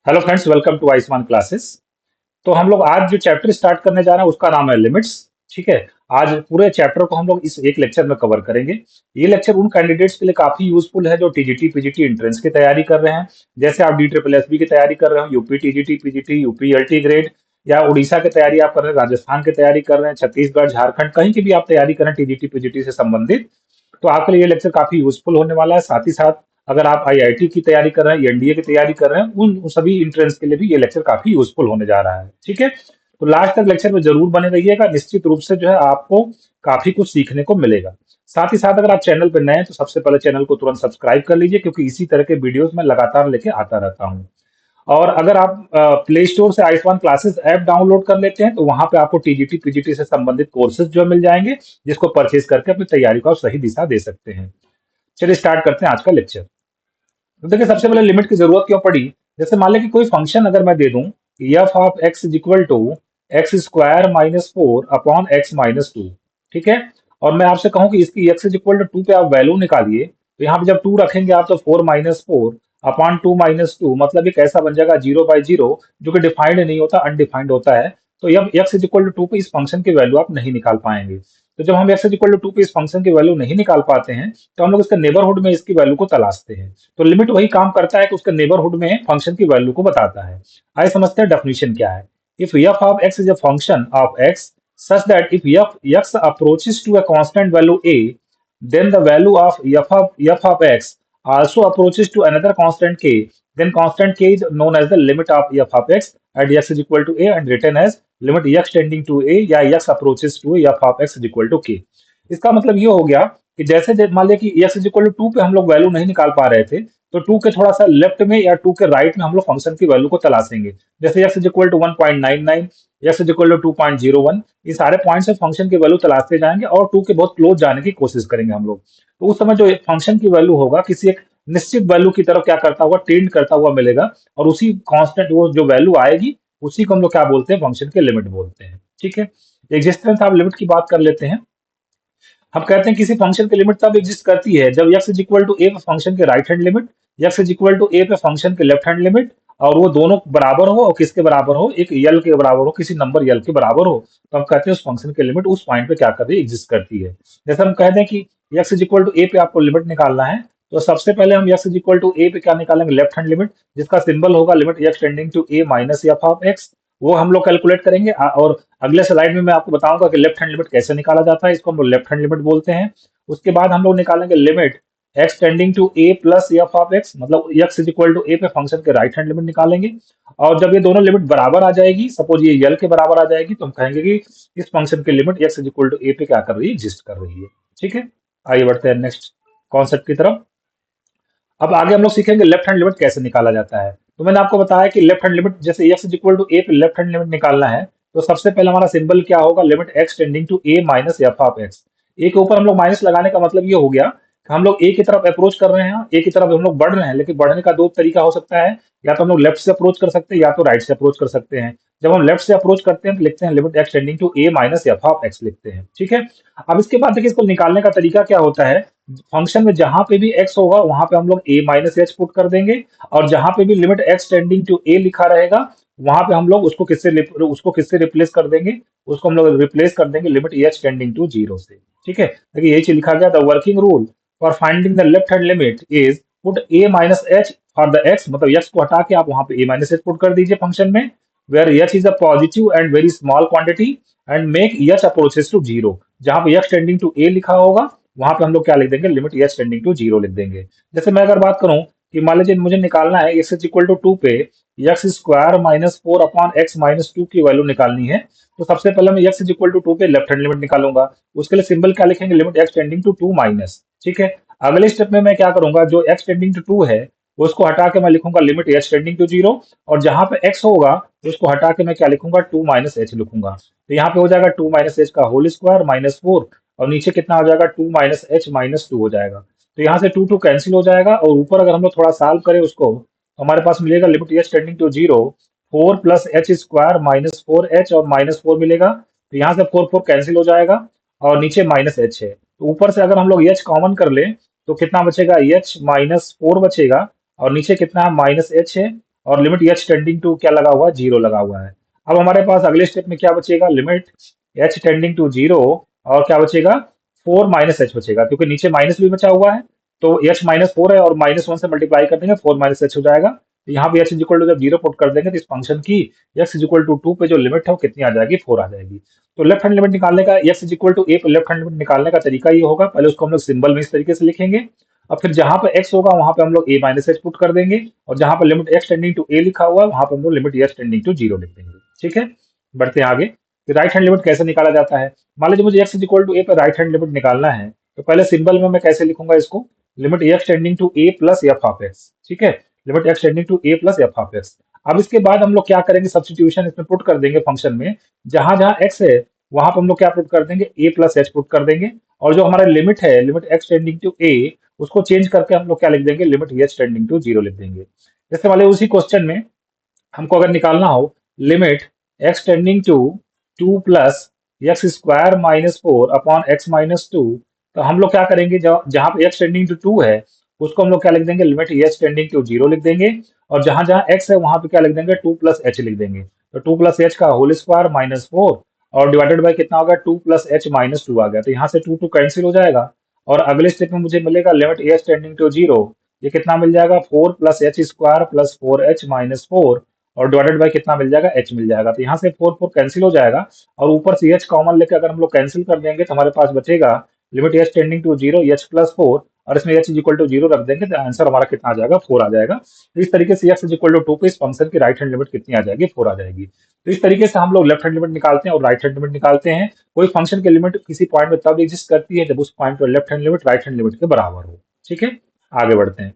Hello friends, welcome to Ayushman classes. तो हम लोग आज जो चैप्टर स्टार्ट करने जा रहे हैं उसका नाम है लिमिट्स। ठीक है। आज पूरे चैप्टर को हम लोग इस एक लेक्चर में कवर करेंगे। ये लेक्चर उन कैंडिडेट्स के लिए काफी यूजफुल है जो टीजीटी पीजीटी एंट्रेंस की तैयारी कर रहे हैं। जैसे आप डी ट्रिपल एस बी की तैयारी कर रहे हो, UP TGT PGT, UP LT grade, या उड़ीसा की तैयारी आप कर रहे हैं, राजस्थान की तैयारी कर रहे हैं, छत्तीसगढ़, झारखंड, कहीं की भी आप तैयारी करें टीजीटी पीजीटी से संबंधित, तो आपके लिए ये लेक्चर काफी यूजफुल होने वाला है। साथ ही साथ अगर आप आईआईटी की तैयारी कर रहे हैं, एनडीए की तैयारी कर रहे हैं, उन सभी इंट्रेंस के लिए भी ये लेक्चर काफी यूजफुल होने जा रहा है। ठीक है। तो लास्ट तक लेक्चर में जरूर बने रहिएगा, निश्चित रूप से जो है आपको काफी कुछ सीखने को मिलेगा। साथ ही साथ अगर आप चैनल पर नए हैं तो सबसे पहले चैनल को तुरंत सब्सक्राइब कर लीजिए, क्योंकि इसी तरह के वीडियोस मैं लगातार लेके आता रहता हूँ। और अगर आप प्ले स्टोर से आयुष्मान क्लासेस ऐप डाउनलोड कर लेते हैं तो वहां पे आपको टीजीटी पीजीटी से संबंधित कोर्सेज जो है मिल जाएंगे, जिसको परचेज करके अपनी तैयारी को आप सही दिशा दे सकते हैं। चलिए स्टार्ट करते हैं आज का लेक्चर। तो देखिए, सबसे पहले लिमिट की जरूरत क्यों पड़ी। जैसे मान लें कि कोई फंक्शन अगर मैं दे दूं, F of X is equal to X square minus four upon x minus two. ठीक है। और मैं आपसे कहूं कि इसकी X is equal to two पे आप वैल्यू निकालिए, तो यहाँ पे जब टू रखेंगे आप तो four minus four upon two minus two, मतलब ये कैसा बन जाएगा, जीरो बाई जीरो, जो कि डिफाइंड नहीं होता, अनडिफाइंड होता है। तो जब X is equal to two पे इस फंक्शन की वैल्यू आप नहीं निकाल पाएंगे। तो जब हम x is equal to two पे इस फंक्शन की वैल्यू नहीं निकाल पाते हैं, तो हम लोग इसके नेबरहुड में इसकी वैल्यू को तलाशते हैं। तो लिमिट वही काम करता है कि उसके नेबरहुड में फंक्शन की वैल्यू को बताता है। आइए समझते हैं डेफिनेशन क्या है। If F of X is a function of x such that if x approaches to a constant value a, then the value of f of x also approaches to another constant k, then constant k is known as the limit of f of x at x is equal to a and written as limit x tending to a या x approaches to a f of x is equal to k। इसका मतलब ये हो गया कि जैसे मान लिया कि x is equal to two पे हम लोग वैल्यू नहीं निकाल पा रहे थे, तो टू के थोड़ा सा लेफ्ट में या टू के राइट में हम लोग फंक्शन की वैल्यू को तलाशेंगे। जैसे x is equal to 1.99, x is equal to 2.01, ये सारे पॉइंट से फंक्शन की वैल्यू तलाशते जाएंगे और टू के बहुत क्लोज जाने की कोशिश करेंगे हम लोग। तो उस समय जो एक फंक्शन की वैल्यू होगा किसी एक निश्चित वैल्यू की तरफ क्या करता हुआ, टेंड करता हुआ मिलेगा, और उसी कांस्टेंट वो जो वैल्यू आएगी उसी को हम लोग क्या बोलते हैं, फंक्शन के लिमिट बोलते हैं। ठीक है। एग्जिस्टेंस ऑफ लिमिट की बात कर लेते हैं। हम कहते हैं किसी फंक्शन की लिमिट तब एग्जिस्ट करती है जब x इज इक्वल टू ए पे फंक्शन के right hand limit, x is equal to ए पे फंक्शन के लेफ्ट हैंड लिमिट, और वो दोनों बराबर हो, और किसके बराबर हो, एक यल के बराबर हो, किसी नंबर यल के बराबर हो, तो हम कहते हैं उस फंक्शन की लिमिट उस पॉइंट पे क्या कर रही है, एग्जिस्ट करती है। जैसे हम कहते हैं कि x इज इक्वल टू ए पे आपको लिमिट निकालना है, तो सबसे पहले हम x इज इक्वल टू ए पे क्या निकालेंगे, लेफ्ट हैंड लिमिट, जिसका सिंबल होगा limit x tending to a minus F of X. वो हम लोग कैलकुलेट करेंगे, और अगले स्लाइड में मैं आपको बताऊंगा कि लेफ्ट हैंड लिमिट कैसे निकाला जाता है, इसको हम लोग लेफ्ट हैंड लिमिट बोलते हैं। उसके बाद हम लोग निकालेंगे limit x tending to a plus F of x, मतलब x is equal to a पे फंक्शन के राइट हैंड लिमिट निकालेंगे। और जब ये दोनों लिमिट बराबर आ जाएगी, सपोज ये यल के बराबर आ जाएगी, तो हम कहेंगे कि इस फंक्शन की limit x is equal to a पे क्या कर रही है, एग्जिस्ट कर रही है। ठीक है। आइए बढ़ते हैं नेक्स्ट कॉन्सेप्ट की तरफ। अब आगे हम लोग सीखेंगे लेफ्ट हैंड लिमिट कैसे निकाला जाता है। तो मैंने आपको बताया कि लेफ्ट हैंड लिमिट, जैसे x is equal to a पे लेफ्ट हैंड लिमिट निकालना है, तो सबसे पहले हमारा सिंबल क्या होगा, limit x tending to a minus F of x। A के ऊपर हम लोग माइनस लगाने का मतलब ये हो गया कि हम लोग a की तरफ अप्रोच कर रहे हैं, a की तरफ हम लोग बढ़ रहे हैं, लेकिन बढ़ने का दो तरीका हो सकता है, या तो हम लोग लेफ्ट से अप्रोच कर सकते हैं या तो राइट से अप्रोच कर सकते हैं। जब हम लेफ्ट से अप्रोच करते हैं तो लिखते हैं limit x tending to a minus F of x लिखते हैं। ठीक है। अब इसके बाद देखिए, इसको निकालने का तरीका क्या होता है। फंक्शन में जहां पे भी x होगा वहां पे हम लोग a माइनस एच पुट कर देंगे, और जहां पे भी limit x tending to a लिखा रहेगा वहां पे हम लोग उसको किससे रिप्लेस कर देंगे, उसको हम लोग रिप्लेस कर देंगे limit h tending to zero से। ठीक है। देखिए यही चीज लिखा गया, the working rule for finding the left hand limit is put a minus H for the x, मतलब x को हटा के आप वहां पे a माइनस एच पुट कर दीजिए फंक्शन में, where h is a positive and very small quantity, and make h approaches to zero. जहां पे x टेंडिंग टू a लिखा होगा वहां पे हम लोग क्या लिख देंगे, limit H tending to zero लिख देंगे। जैसे मैं अगर बात करूं कि मान लीजिए मुझे निकालना है x is equal to two पे x square minus four upon x minus two की वैल्यू निकालनी है, तो सबसे पहले मैं x is equal to two पे लेफ्ट हैंड लिमिट निकालूंगा। उसके लिए सिंबल क्या लिखेंगे, limit x tending to two minus. ठीक है। अगले स्टेप में मैं क्या करूंगा, जो एक्स टेंडिंग टू टू है उसको हटा के मैं लिखूंगा limit H tending to zero, और जहां पे एक्स होगा उसको हटा के मैं क्या लिखूंगा, टू माइनस एच लिखूंगा। तो यहाँ पे हो जाएगा टू माइनस एच का होल स्क्वायर माइनस फोर, और नीचे कितना हो जाएगा, two minus H minus two हो जाएगा। तो यहाँ से टू टू कैंसिल हो जाएगा, और ऊपर अगर हम लोग थोड़ा सॉल्व करें उसको, तो हमारे पास मिलेगा limit H tending to zero, four plus H square minus four H और माइनस फोर मिलेगा। तो यहाँ से फोर फोर कैंसिल हो जाएगा, और नीचे माइनस एच है, तो ऊपर से अगर हम लोग एच कॉमन कर लें तो कितना बचेगा, एच माइनस फोर बचेगा, और नीचे कितना है, माइनस एच है, और लिमिट एच टेंडिंग टू क्या लगा हुआ है, 0 लगा हुआ है। अब हमारे पास अगले स्टेप में क्या बचेगा, लिमिट एच टेंडिंग टू 0 और क्या बचेगा, 4 माइनस एच बचेगा, क्योंकि नीचे माइनस भी बचा हुआ है। तो एच माइनस 4 है और -1 से मल्टीप्लाई कर देंगे, 4 माइनस एच हो जाएगा। तो यहाँ पे एच इज इक्वल टू जब 0 पुट कर देंगे तो इस फंक्शन की एक्स इज इक्वल टू 2 पे जो लिमिट है वो कितनी आ जाएगी, 4 आ जाएगी। तो लेफ्ट हैंड लिमिट निकालने का, एक्स इज इक्वल टू ए पर लेफ्ट हैंड लिमिट निकालने का तरीका ये होगा, पहले उसको हम लोग सिंबल में इस तरीके से लिखेंगे और फिर जहां पे x होगा वहां पे हम लोग a माइनस एच पुट कर देंगे और जहां पे limit x tending to a लिखा हुआ है वहां पे हम लोग लिमिट x टेंडिंग टू 0 लिख देंगे। ठीक है, बढ़ते हैं आगे कि राइट हैंड लिमिट कैसे निकाला जाता है। मान लीजिए मुझे x is equal to a पर राइट हैंड लिमिट निकालना है, तो पहले सिंबल में मैं कैसे लिखूंगा इसको, limit x tending to a plus F of X. ठीक है, limit x tending to a plus F of X. अब इसके बाद हम लोग क्या करेंगे, सब्स्टिट्यूशन इसमें पुट कर देंगे फंक्शन में, जहां जहां x है वहां पर हम लोग क्या पुट कर देंगे, a प्लस एच पुट कर देंगे और जो हमारा लिमिट है, limit x tending to a, उसको चेंज करके हम लोग क्या लिख देंगे, लिमिट एच टेंडिंग टू 0 लिख देंगे। जैसे वाले उसी क्वेश्चन में हमको अगर निकालना हो limit x tending to 2 plus x square minus 4 upon x minus 2, तो हम लोग क्या करेंगे, जहां पे x टेंडिंग टू 2 है उसको हम लोग क्या लिख देंगे, लिमिट एच टेंडिंग टू 0 लिख देंगे और जहां जहां x है वहां पे क्या लिख देंगे, 2 प्लस एच लिख देंगे। तो 2 प्लस एच का होल स्क्वायर माइनस 4 और डिवाइडेड बाय कितना होगा, 2 प्लस एच माइनस 2 आ गया। तो यहाँ से 2 कैंसिल हो जाएगा और अगले स्टेप में मुझे मिलेगा लिमिट एच टेंडिंग टू 0, ये कितना मिल जाएगा, 4 plus H square plus 4h minus 4 और डिवाइडेड बाय कितना मिल जाएगा, h मिल जाएगा। तो यहाँ से 4 कैंसिल हो जाएगा और ऊपर से h कॉमन लेकर अगर हम लोग कैंसिल कर देंगे तो हमारे पास बचेगा limit h tending to 0 h plus 4 और इसमें h इज इक्वल टू 0 रख देंगे तो आंसर हमारा कितना आ जाएगा, 4 आ जाएगा। तो इस तरीके से x इज इक्वल टू 2 पे इस फंक्शन की राइट हैंड लिमिट कितनी आ जाएगी, 4 आ जाएगी। तो इस तरीके से हम लोग लेफ्ट हैंड लिमिट निकालते हैं और राइट हैंड लिमिट निकालते हैं। कोई फंक्शन की लिमिट किसी पॉइंट में तब एग्जिस्ट करती है जब उस पॉइंट पर left hand limit right hand limit के बराबर हो। ठीक है, आगे बढ़ते हैं।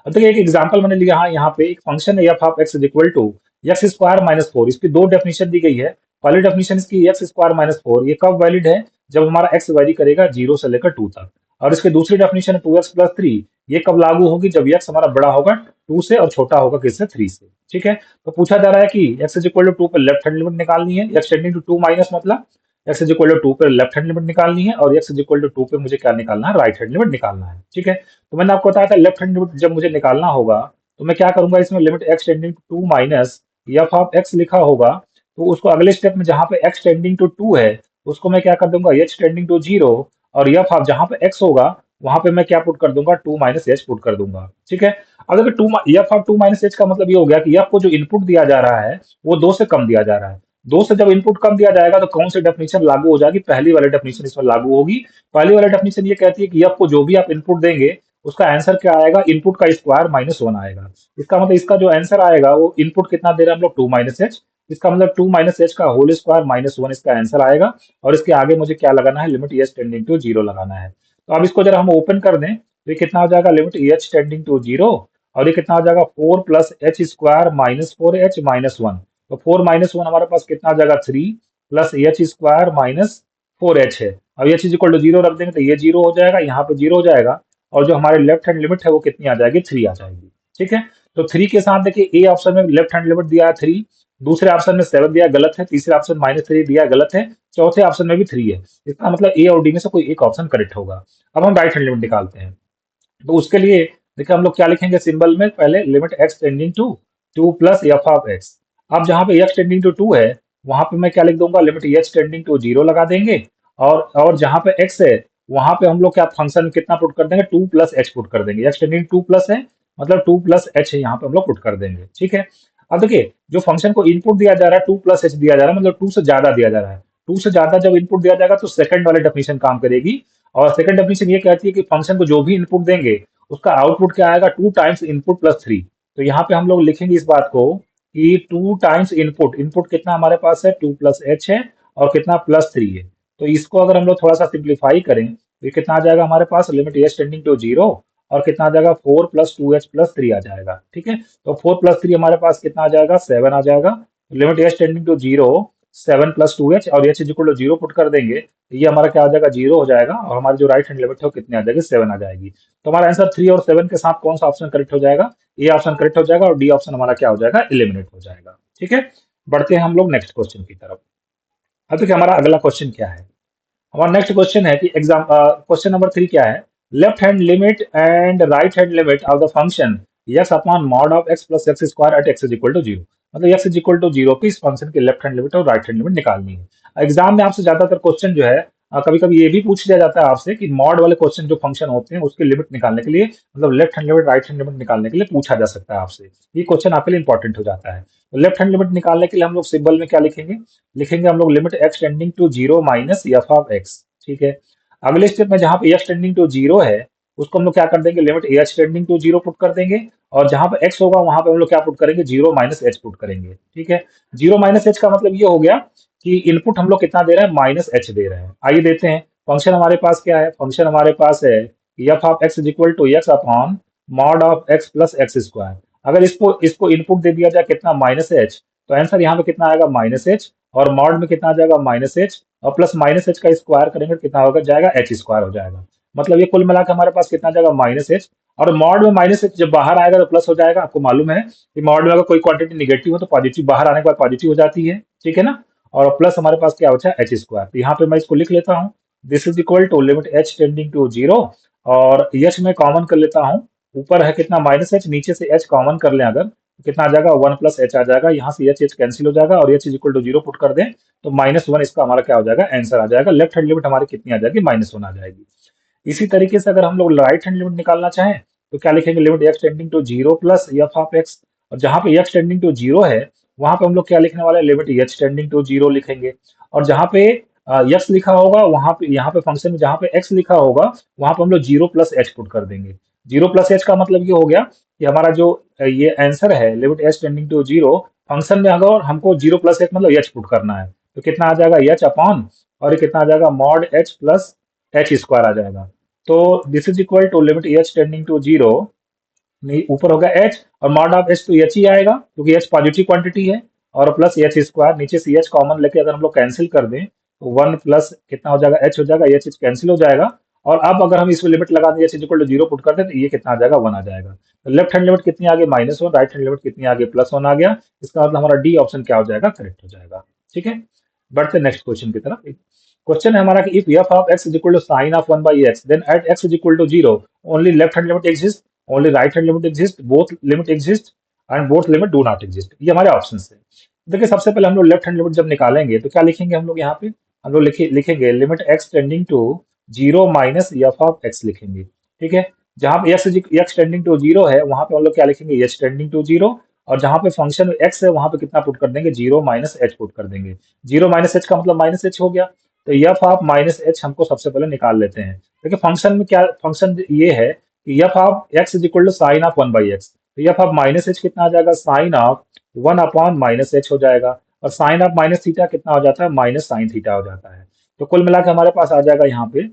अब देखिए एक एग्जांपल मैंने लिया, हाँ यहाँ पे एक फंक्शन है F of X is equal to X square minus 4, इसकी दो डेफिनेशन दी गई है। पहली डेफिनेशन इसकी एक्स स्क्वायर माइनस 4, ये कब वैलिड है, जब हमारा एक्स वैरी करेगा 0 से लेकर 2 तक। और इसकी दूसरी डेफिनेशन है 2x प्लस 3, ये कब लागू होगी, जब एक्स हमारा बड़ा होगा 2 से और छोटा होगा किससे, 3 से। ठीक है, तो पूछा जा रहा है कि एक्स इज इक्वल टू 2 पर लेफ्ट हैंड लिमिट निकालनी है, एक्स टेंडिंग टू 2 माइनस मतलब एक्स इज इक्वल टू 2 पे लेफ्ट हैंड लिमिट निकालनी है और एक्स इज इक्वल टू 2 पे मुझे क्या निकालना है, राइट हैंड लिमिट निकालना है। ठीक है, तो मैंने आपको बताया था लेफ्ट हैंड लिमिट जब मुझे निकालना होगा तो मैं क्या करूंगा, इसमें limit x tending to 2 minus F of X लिखा होगा, तो उसको अगले स्टेप में जहां पे एक्स टेंडिंग टू 2 है उसको मैं क्या कर दूंगा, एच टेंडिंग टू 0 और एफ ऑफ जहां पे एक्स होगा वहां पे मैं क्या पुट कर दूंगा, 2 माइनस एच पुट कर दूंगा। ठीक है, अब अगर 2 एफ ऑफ 2 माइनस एच का मतलब ये हो गया कि एफ को जो इनपुट दिया जा रहा है वो 2 से कम दिया जा रहा है। 2 से जब इनपुट कम दिया जाएगा तो कौन सी डेफिनेशन लागू हो जाएगी, पहली वाली डेफिनेशन इसमें लागू होगी। पहली वाली डेफिनेशन ये कहती है कि एफ को जो भी आप इनपुट देंगे उसका आंसर क्या आएगा, इनपुट का स्क्वायर माइनस 1 आएगा। इसका मतलब इसका जो आंसर आएगा वो इनपुट कितना दे रहे हैं हम लोग, 2 माइनस एच, इसका मतलब 2 माइनस एच का होल स्क्वायर माइनस 1 इसका आंसर आएगा और इसके आगे मुझे क्या लगाना है, लिमिट एच टेंडिंग टू 0 लगाना है। तो अब इसको जरा हम ओपन कर दें तो ये कितना हो जाएगा, लिमिट एच टेंडिंग टू 0 और ये कितना हो जाएगा, 4 plus H square minus 4h minus 1। तो 4 माइनस 1 हमारे पास कितना आ जाएगा, 3 plus H square minus 4h है। अब एच इज इक्वल टू 0 रख देंगे तो ये 0 हो जाएगा, यहाँ पे 0 हो जाएगा और जो हमारे लेफ्ट हैंड लिमिट है वो कितनी आ जाएगी, 3 आ जाएगी। ठीक है, तो 3 के साथ देखिए ए ऑप्शन में लेफ्ट हैंड लिमिट दिया है 3, दूसरे ऑप्शन में 7 दिया गलत है, तीसरे ऑप्शन -3 दिया गलत है, चौथे ऑप्शन में भी 3 है। इसका मतलब ए और डी में से कोई एक ऑप्शन करेक्ट होगा। अब हम राइट हैंड लिमिट निकालते हैं, तो उसके लिए देखिए हम लोग क्या लिखेंगे, सिंबल में पहले limit x tending to 2 plus F of X. अब जहां पे एक्स टेंडिंग टू 2 है वहां पे मैं क्या लिख दूंगा, लिमिट एच टेंडिंग टू 0 लगा देंगे और जहां पे एक्स है वहां पे हम लोग क्या फंक्शन कितना पुट कर देंगे, 2 प्लस एच पुट कर देंगे। एक्स टेंडिंग 2 प्लस है मतलब 2 प्लस एच है, यहाँ पे हम लोग पुट कर देंगे। ठीक है, अब देखिए जो फंक्शन को इनपुट दिया जा रहा है 2 प्लस एच दिया जा रहा है, मतलब 2 से ज्यादा दिया जा रहा है। 2 से ज्यादा जब इनपुट दिया जाएगा तो सेकंड वाली डेफिनेशन काम करेगी और सेकंड डेफिनेशन ये कहती है कि फंक्शन को जो भी इनपुट देंगे उसका आउटपुट क्या आएगा, 2 टाइम्स इनपुट प्लस 3। तो यहाँ पे हम लोग लिखेंगे इस बात को कि 2 टाइम्स इनपुट, इनपुट कितना हमारे पास है, 2 प्लस एच है और कितना प्लस 3 है। तो इसको अगर हम लोग थोड़ा सा सिंप्लीफाई करें तो ये कितना आ जाएगा हमारे पास, लिमिट एच टेंडिंग टू 0 और कितना आ जाएगा, 4 प्लस 2h प्लस 3 आ जाएगा। ठीक है, तो 4 प्लस 3 हमारे पास कितना आ जाएगा, 7 आ जाएगा। Limit H tending to 0 7 plus 2h और H is equal to 0 put कर देंगे तो ये हमारा क्या आ जाएगा, 0 हो जाएगा और हमारी जो राइट हैंड लिमिट है वो कितनी आ जाएगी, 7 आ जाएगी। तो हमारा आंसर 3 और 7 के साथ कौन सा ऑप्शन करेक्ट हो जाएगा, ए ऑप्शन करेक्ट हो जाएगा और डी ऑप्शन हमारा क्या हो जाएगा, एलिमिनेट हो जाएगा। ठीक है, बढ़ते हैं हम लोग नेक्स्ट क्वेश्चन की तरफ। अब देखिए हमारा अगला क्वेश्चन क्या है, हमारा नेक्स्ट क्वेश्चन है कि एग्जाम क्वेश्चन नंबर 3 क्या है, left hand limit and right hand limit of the function x upon mod of x plus x square at x is equal to zero. मतलब x is equal to zero पे इस function की left hand limit और right hand limit निकालनी है। Exam में आपसे ज्यादातर क्वेश्चन जो है कभी कभी ये भी पूछ लिया जाता है आपसे कि मॉड वाले क्वेश्चन जो फंक्शन होते हैं उसकी लिमिट निकालने के लिए, मतलब left hand limit right hand limit निकालने के लिए पूछा जा सकता है आपसे। ये क्वेश्चन आपके लिए इंपॉर्टेंट हो जाता है। तो लेफ्ट हैंड लिमिट निकालने के लिए हम लोग सिंबल में क्या लिखेंगे, लिखेंगे हम लोग limit x tending to zero minus F of X. ठीक है। अगले स्टेप में जहां पे एक्स टेंडिंग टू जीरो है उसको हम लोग क्या कर देंगे, limit H tending to zero put कर देंगे। और जहां पे एक्स होगा वहां पे हम लोग क्या पुट करेंगे, जीरो माइनस एच पुट करेंगे। ठीक है। जीरो माइनस एच का मतलब ये हो गया कि इनपुट हम लोग कितना दे रहे हैं, माइनस एच दे रहे हैं। आइए देते हैं फंक्शन हमारे पास क्या है। फंक्शन हमारे पास है F of X is equal to X upon mod of x plus x square. अगर इसको इसको इनपुट दे दिया जाए कितना, माइनस एच, तो आंसर यहाँ पे कितना आएगा, माइनस एच। और मॉड में कितना आ जाएगा, माइनस एच, और प्लस माइनस एच का स्क्वायर करेंगे तो कितना होगा, जाएगा एच स्क्वायर हो जाएगा। मतलब ये कुल मिलाकर हमारे पास कितना आ जाएगा, माइनस एच। और मॉड में माइनस एच जब बाहर आएगा तो प्लस हो जाएगा। आपको मालूम है कि मॉड में अगर कोई क्वांटिटी निगेटिव हो तो पॉजिटिव बाहर आने के बाद पॉजिटिव हो जाती है। ठीक है ना। और प्लस हमारे पास क्या होता है, एच स्क्वायर। तो यहाँ पे मैं इसको लिख लेता हूँ, this is equal to limit H tending to zero. और एच में कॉमन कर लेता हूँ, ऊपर है कितना माइनस एच, नीचे से एच कॉमन कर लें अगर तो कितना आ जाएगा, वन प्लस एच आ जाएगा। यहाँ से एच एच कैंसिल हो जाएगा और H is equal to zero put कर दें तो माइनस वन इसका हमारा क्या हो जाएगा, आंसर आ जाएगा। लेफ्ट हैंड लिमिट हमारी कितनी आ जाएगी, माइनस वन आ जाएगी। इसी तरीके से अगर हम लोग राइट हैंड लिमिट निकालना चाहें तो क्या लिखेंगे, limit x tending to zero plus F of X. और जहां पे एक्स टेंडिंग टू जीरो है वहां पे हम लोग क्या लिखने वाले हैं, limit H tending to zero लिखेंगे। और जहां पे एक्स लिखा होगा वहां पे, यहाँ पे फंक्शन में जहां पे एक्स लिखा होगा वहां पे हम लोग जीरो प्लस एच पुट कर देंगे। जीरो प्लस एच का मतलब ये हो गया कि हमारा जो ये आंसर है limit H tending to zero, function में अगर हमको जीरो प्लस एच मतलब एच पुट करना है तो कितना आ जाएगा, एच अपॉन, और ये कितना आ जाएगा, mod h plus H square आ जाएगा। तो this is equal to limit H tending to zero, ऊपर होगा एच और मॉड ऑफ एच तो एच ही आएगा क्योंकि एच पॉजिटिव क्वांटिटी है। और प्लस एच स्क्वायर, नीचे से एच कॉमन लेके अगर हम लोग कैंसिल कर दें तो वन प्लस कितना हो जाएगा, एच हो जाएगा, एच एच कैंसिल हो जाएगा। और अब अगर हम इसमें लिमिट लगा दें H equal to zero put कर दें तो ये कितना आ जाएगा, वन आ जाएगा। तो लेफ्ट हैंड लिमिट कितनी आ गई, minus one, right hand limit कितनी आ गई, प्लस वन आ गया। इसका मतलब हमारा डी ऑप्शन क्या हो जाएगा, करेक्ट हो जाएगा। ठीक है। बढ़ते नेक्स्ट क्वेश्चन की तरफ। क्वेश्चन है हमारा कि if F of X is equal to sine of one by X then at x is equal to zero only left hand limit exist, only right hand limit exist, both limit exist and both limit do not exist. ये हमारे option है। देखिए सबसे पहले हम लोग left hand limit जब निकालेंगे तो क्या लिखेंगे हम लोग, यहाँ पे हम लोग लिखेंगे limit x tending to zero minus F of X लिखेंगे। ठीक है। जहां पे एक्स टेंडिंग टू जीरो है वहां पे हम लोग क्या लिखेंगे, एच टेंडिंग टू जीरो। और जहां पे फंक्शन एक्स है वहां पे कितना पुट कर देंगे, जीरो माइनस एच पुट कर देंगे। जीरो माइनस एच का मतलब माइनस एच हो गया। तो एफ ऑफ माइनस एच हमको सबसे पहले निकाल लेते हैं। देखिए फंक्शन में क्या, फंक्शन ये है कि F of X is equal to sine of one by X. तो एफ ऑफ माइनस एच कितना आ जाएगा, sine of one upon minus H हो जाएगा। और साइन ऑफ माइनस थीटा कितना हो जाता है, माइनस साइन थीटा हो जाता है। तो कुल मिलाकर हमारे पास आ जाएगा यहाँ पे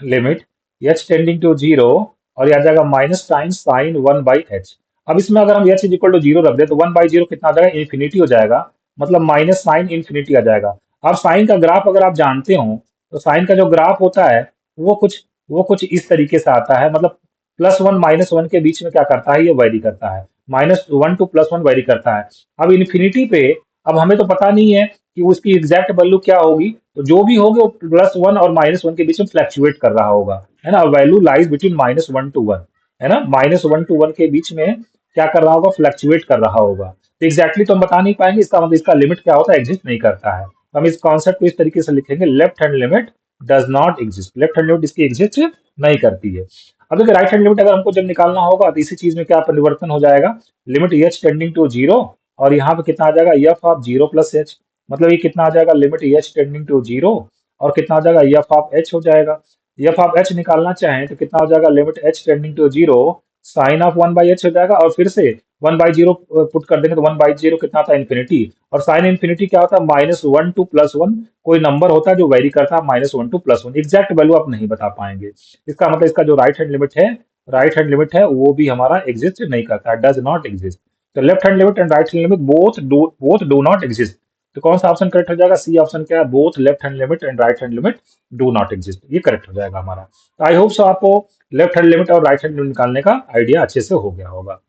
limit H tending to zero, और ये आ जाएगा minus time sine one by H. अब इसमें अगर हम H is equal to zero रख दे तो वन बाई जीरो कितना आ जाएगा, इन्फिनिटी हो जाएगा। मतलब माइनस साइन इन्फिनिटी आ जाएगा। अब साइन का ग्राफ अगर आप जानते हो तो साइन का जो ग्राफ होता है वो कुछ इस तरीके से आता है। मतलब प्लस वन माइनस वन के बीच में क्या करता है, ये वेरी करता है। Minus one two plus one very करता है। अब इन्फिनिटी पे अब हमें तो पता नहीं है कि उसकी एग्जैक्ट वैल्यू क्या होगी, तो जो भी होगी वो प्लस वन और माइनस वन के बीच में फ्लैक्चुएट कर रहा होगा, है ना। Value lies between minus one two one, है ना, माइनस वन टू वन के बीच में क्या कर रहा होगा, फ्लैक्चुएट कर रहा होगा। तो एग्जैक्टली तो हम बता नहीं पाएंगे, इसका मतलब इसका लिमिट क्या होता है, एग्जिस्ट नहीं करता है। तो हम इस कॉन्सेप्ट को इस तरीके से लिखेंगे, left hand limit does not exist, left hand limit इसकी एग्जिस्ट नहीं करती है। अब देखिए राइट हैंड लिमिट अगर हमको जब निकालना होगा तो इसी चीज में क्या परिवर्तन हो जाएगा, limit H tending to zero, और यहाँ पे कितना आ जाएगा, F of zero plus H. मतलब ये कितना आ जाएगा, limit H tending to zero, और कितना आ जाएगा, एफ ऑफ एच हो जाएगा। एफ ऑफ एच निकालना चाहें तो कितना हो जाएगा, limit H tending to zero sine of one by H हो जाएगा। और फिर से वन बाई जीरो पुट कर देंगे तो वन बाई जीरो कितना था, इन्फिनिटी। और साइन इन्फिनिटी क्या होता है, minus one two plus one, कोई नंबर होता है जो वेरी करता है minus one two plus one. Exact value आप नहीं बता पाएंगे। इसका मतलब इसका जो राइट हैंड लिमिट है, वो भी हमारा एग्जिस्ट नहीं करता है, डज नॉट एग्जिस्ट। तो left hand limit and right hand limit both do not exist. तो कौन सा ऑप्शन करेक्ट हो जाएगा, सी ऑप्शन क्या है, both left hand limit and right hand limit do not exist, ये करेक्ट हो जाएगा हमारा। तो आई होप सो आपको लेफ्ट हैंड लिमिट और राइट हैंड लिमिट निकालने का आइडिया अच्छे से हो गया होगा।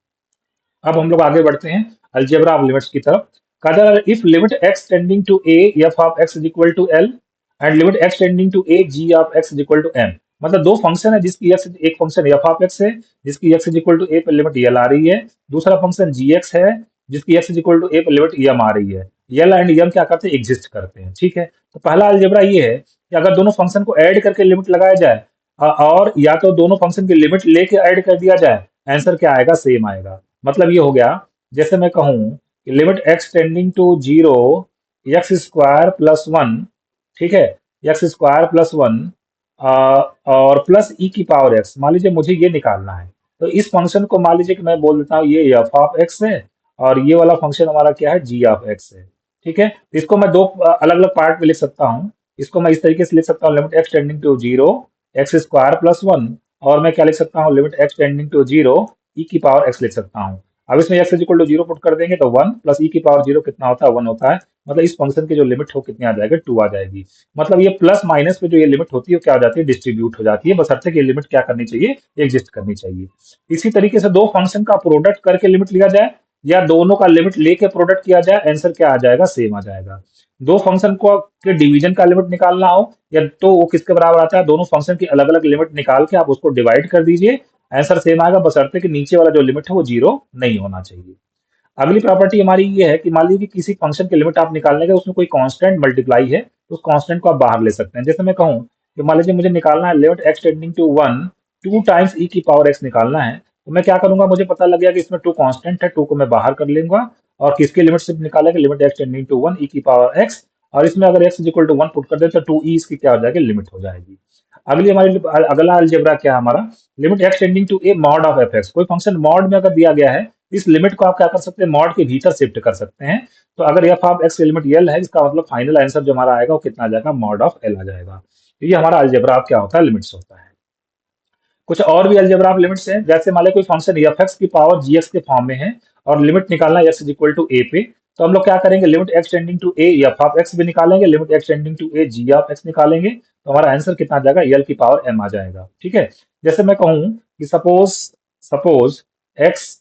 अब हम लोग आगे बढ़ते हैं अलजेब्रा ऑफ लिमिट्स की तरफ। कहा जा रहा है if limit x tending to A F of X is equal to L and limit x tending to A ji of X is equal to M. मतलब दो फंक्शन है जिसकी एक्स, एक फंक्शन एफ ऑफ एक्स है जिसकी x is equal to ए पर limit यल आ रही है, दूसरा फंक्शन जी एक्स है जिसकी एक्स इज इक्वल टू ए पर लिमिट यम आ रही है। यल एंड यम क्या करते हैं, एग्जिस्ट करते हैं। ठीक है, तो पहला अलजेब्रा ये है कि अगर दोनों फंक्शन को ऐड करके लिमिट लगाया जाए और या तो दोनों फंक्शन की लिमिट लेके ऐड कर दिया जाए, आंसर क्या आएगा, सेम आएगा। मतलब ये हो गया, जैसे मैं कहूँ कि limit x tending to zero x square plus one, ठीक है, एक्स स्क्वायर प्लस वन और प्लस ई की पावर एक्स, मान लीजिए मुझे ये निकालना है। तो इस फंक्शन को मान लीजिए कि मैं बोल देता हूँ ये एफ ऑफ एक्स है और ये वाला फंक्शन हमारा क्या है, जी ऑफ एक्स है। ठीक है, तो इसको मैं दो अलग अलग पार्ट में लिख सकता हूँ। इसको मैं इस तरीके से लिख सकता हूँ, limit x tending to zero x square plus one, और मैं क्या लिख सकता हूँ, limit x tending to zero e की पावर एक्स लिख सकता हूँ। अब इसमें x is equal to zero put कर देंगे तो वन प्लस ई की पावर जीरो कितना होता है, वन होता है। मतलब इस फंक्शन की जो लिमिट हो कितनी आ जाएगी, टू आ जाएगी। मतलब ये प्लस माइनस पे जो ये लिमिट होती है वो क्या हो जाती है, डिस्ट्रीब्यूट हो जाती है, बशर्ते कि ये लिमिट क्या करनी चाहिए, एग्जिस्ट करनी चाहिए। इसी तरीके से दो फंक्शन का प्रोडक्ट करके लिमिट लिया जाए या दोनों का लिमिट लेके प्रोडक्ट किया जाए, आंसर क्या आ जाएगा, सेम आ जाएगा। दो फंक्शन को के डिवीजन का लिमिट निकालना हो या तो वो किसके बराबर आता है, दोनों फंक्शन की अलग अलग लिमिट निकाल के आप उसको डिवाइड कर दीजिए, आंसर सेम आएगा, बशर्ते कि नीचे वाला जो लिमिट है वो जीरो नहीं होना चाहिए। अगली प्रॉपर्टी हमारी ये है कि मान लीजिए कि किसी फंक्शन की लिमिट आप निकालने के उसमें कोई कांस्टेंट मल्टीप्लाई है, तो उस कांस्टेंट को आप बाहर ले सकते हैं। जैसे मैं कहूँ कि मान लीजिए मुझे निकालना है limit x tending to one two times e की पावर एक्स निकालना है, तो मैं क्या करूंगा, मुझे पता लग गया कि इसमें टू कांस्टेंट है, टू को मैं बाहर कर लूंगा और किसकी लिमिट से निकालेंगे, limit x tending to one e की पावर एक्स, और इसमें अगर x is equal to one put कर दे तो टू ई इसकी क्या हो जाएगी, लिमिट हो जाएगी। अगली हमारी अगला अलजेब्रा क्या है हमारा, limit x tending to A mod of F X, कोई फंक्शन मॉड में अगर दिया गया है, इस लिमिट को आप क्या कर सकते हैं, मॉड के भीतर शिफ्ट कर सकते हैं। तो अगर एफ ऑफ एक्स की लिमिट एल है, इसका मतलब फाइनल आंसर जो हमारा आएगा वो कितना आ जाएगा, मॉड ऑफ एल आ जाएगा। तो ये हमारा अलजेब्रा क्या होता है, लिमिट्स होता है। कुछ और भी अलजेब्रा लिमिट्स हैं, जैसे मान लीजिए कोई फंक्शन एफ एक्स की पावर जी एक्स के फॉर्म में है और लिमिट निकालना है एक्स इज इक्वल टू ए पे, तो हम लोग क्या करेंगे, limit x tending to A F of X भी निकालेंगे, limit x tending to A ji of X निकालेंगे, तो हमारा आंसर कितना आ जाएगा, एल की पावर एम आ जाएगा। ठीक है, जैसे मैं कहूँ कि suppose suppose X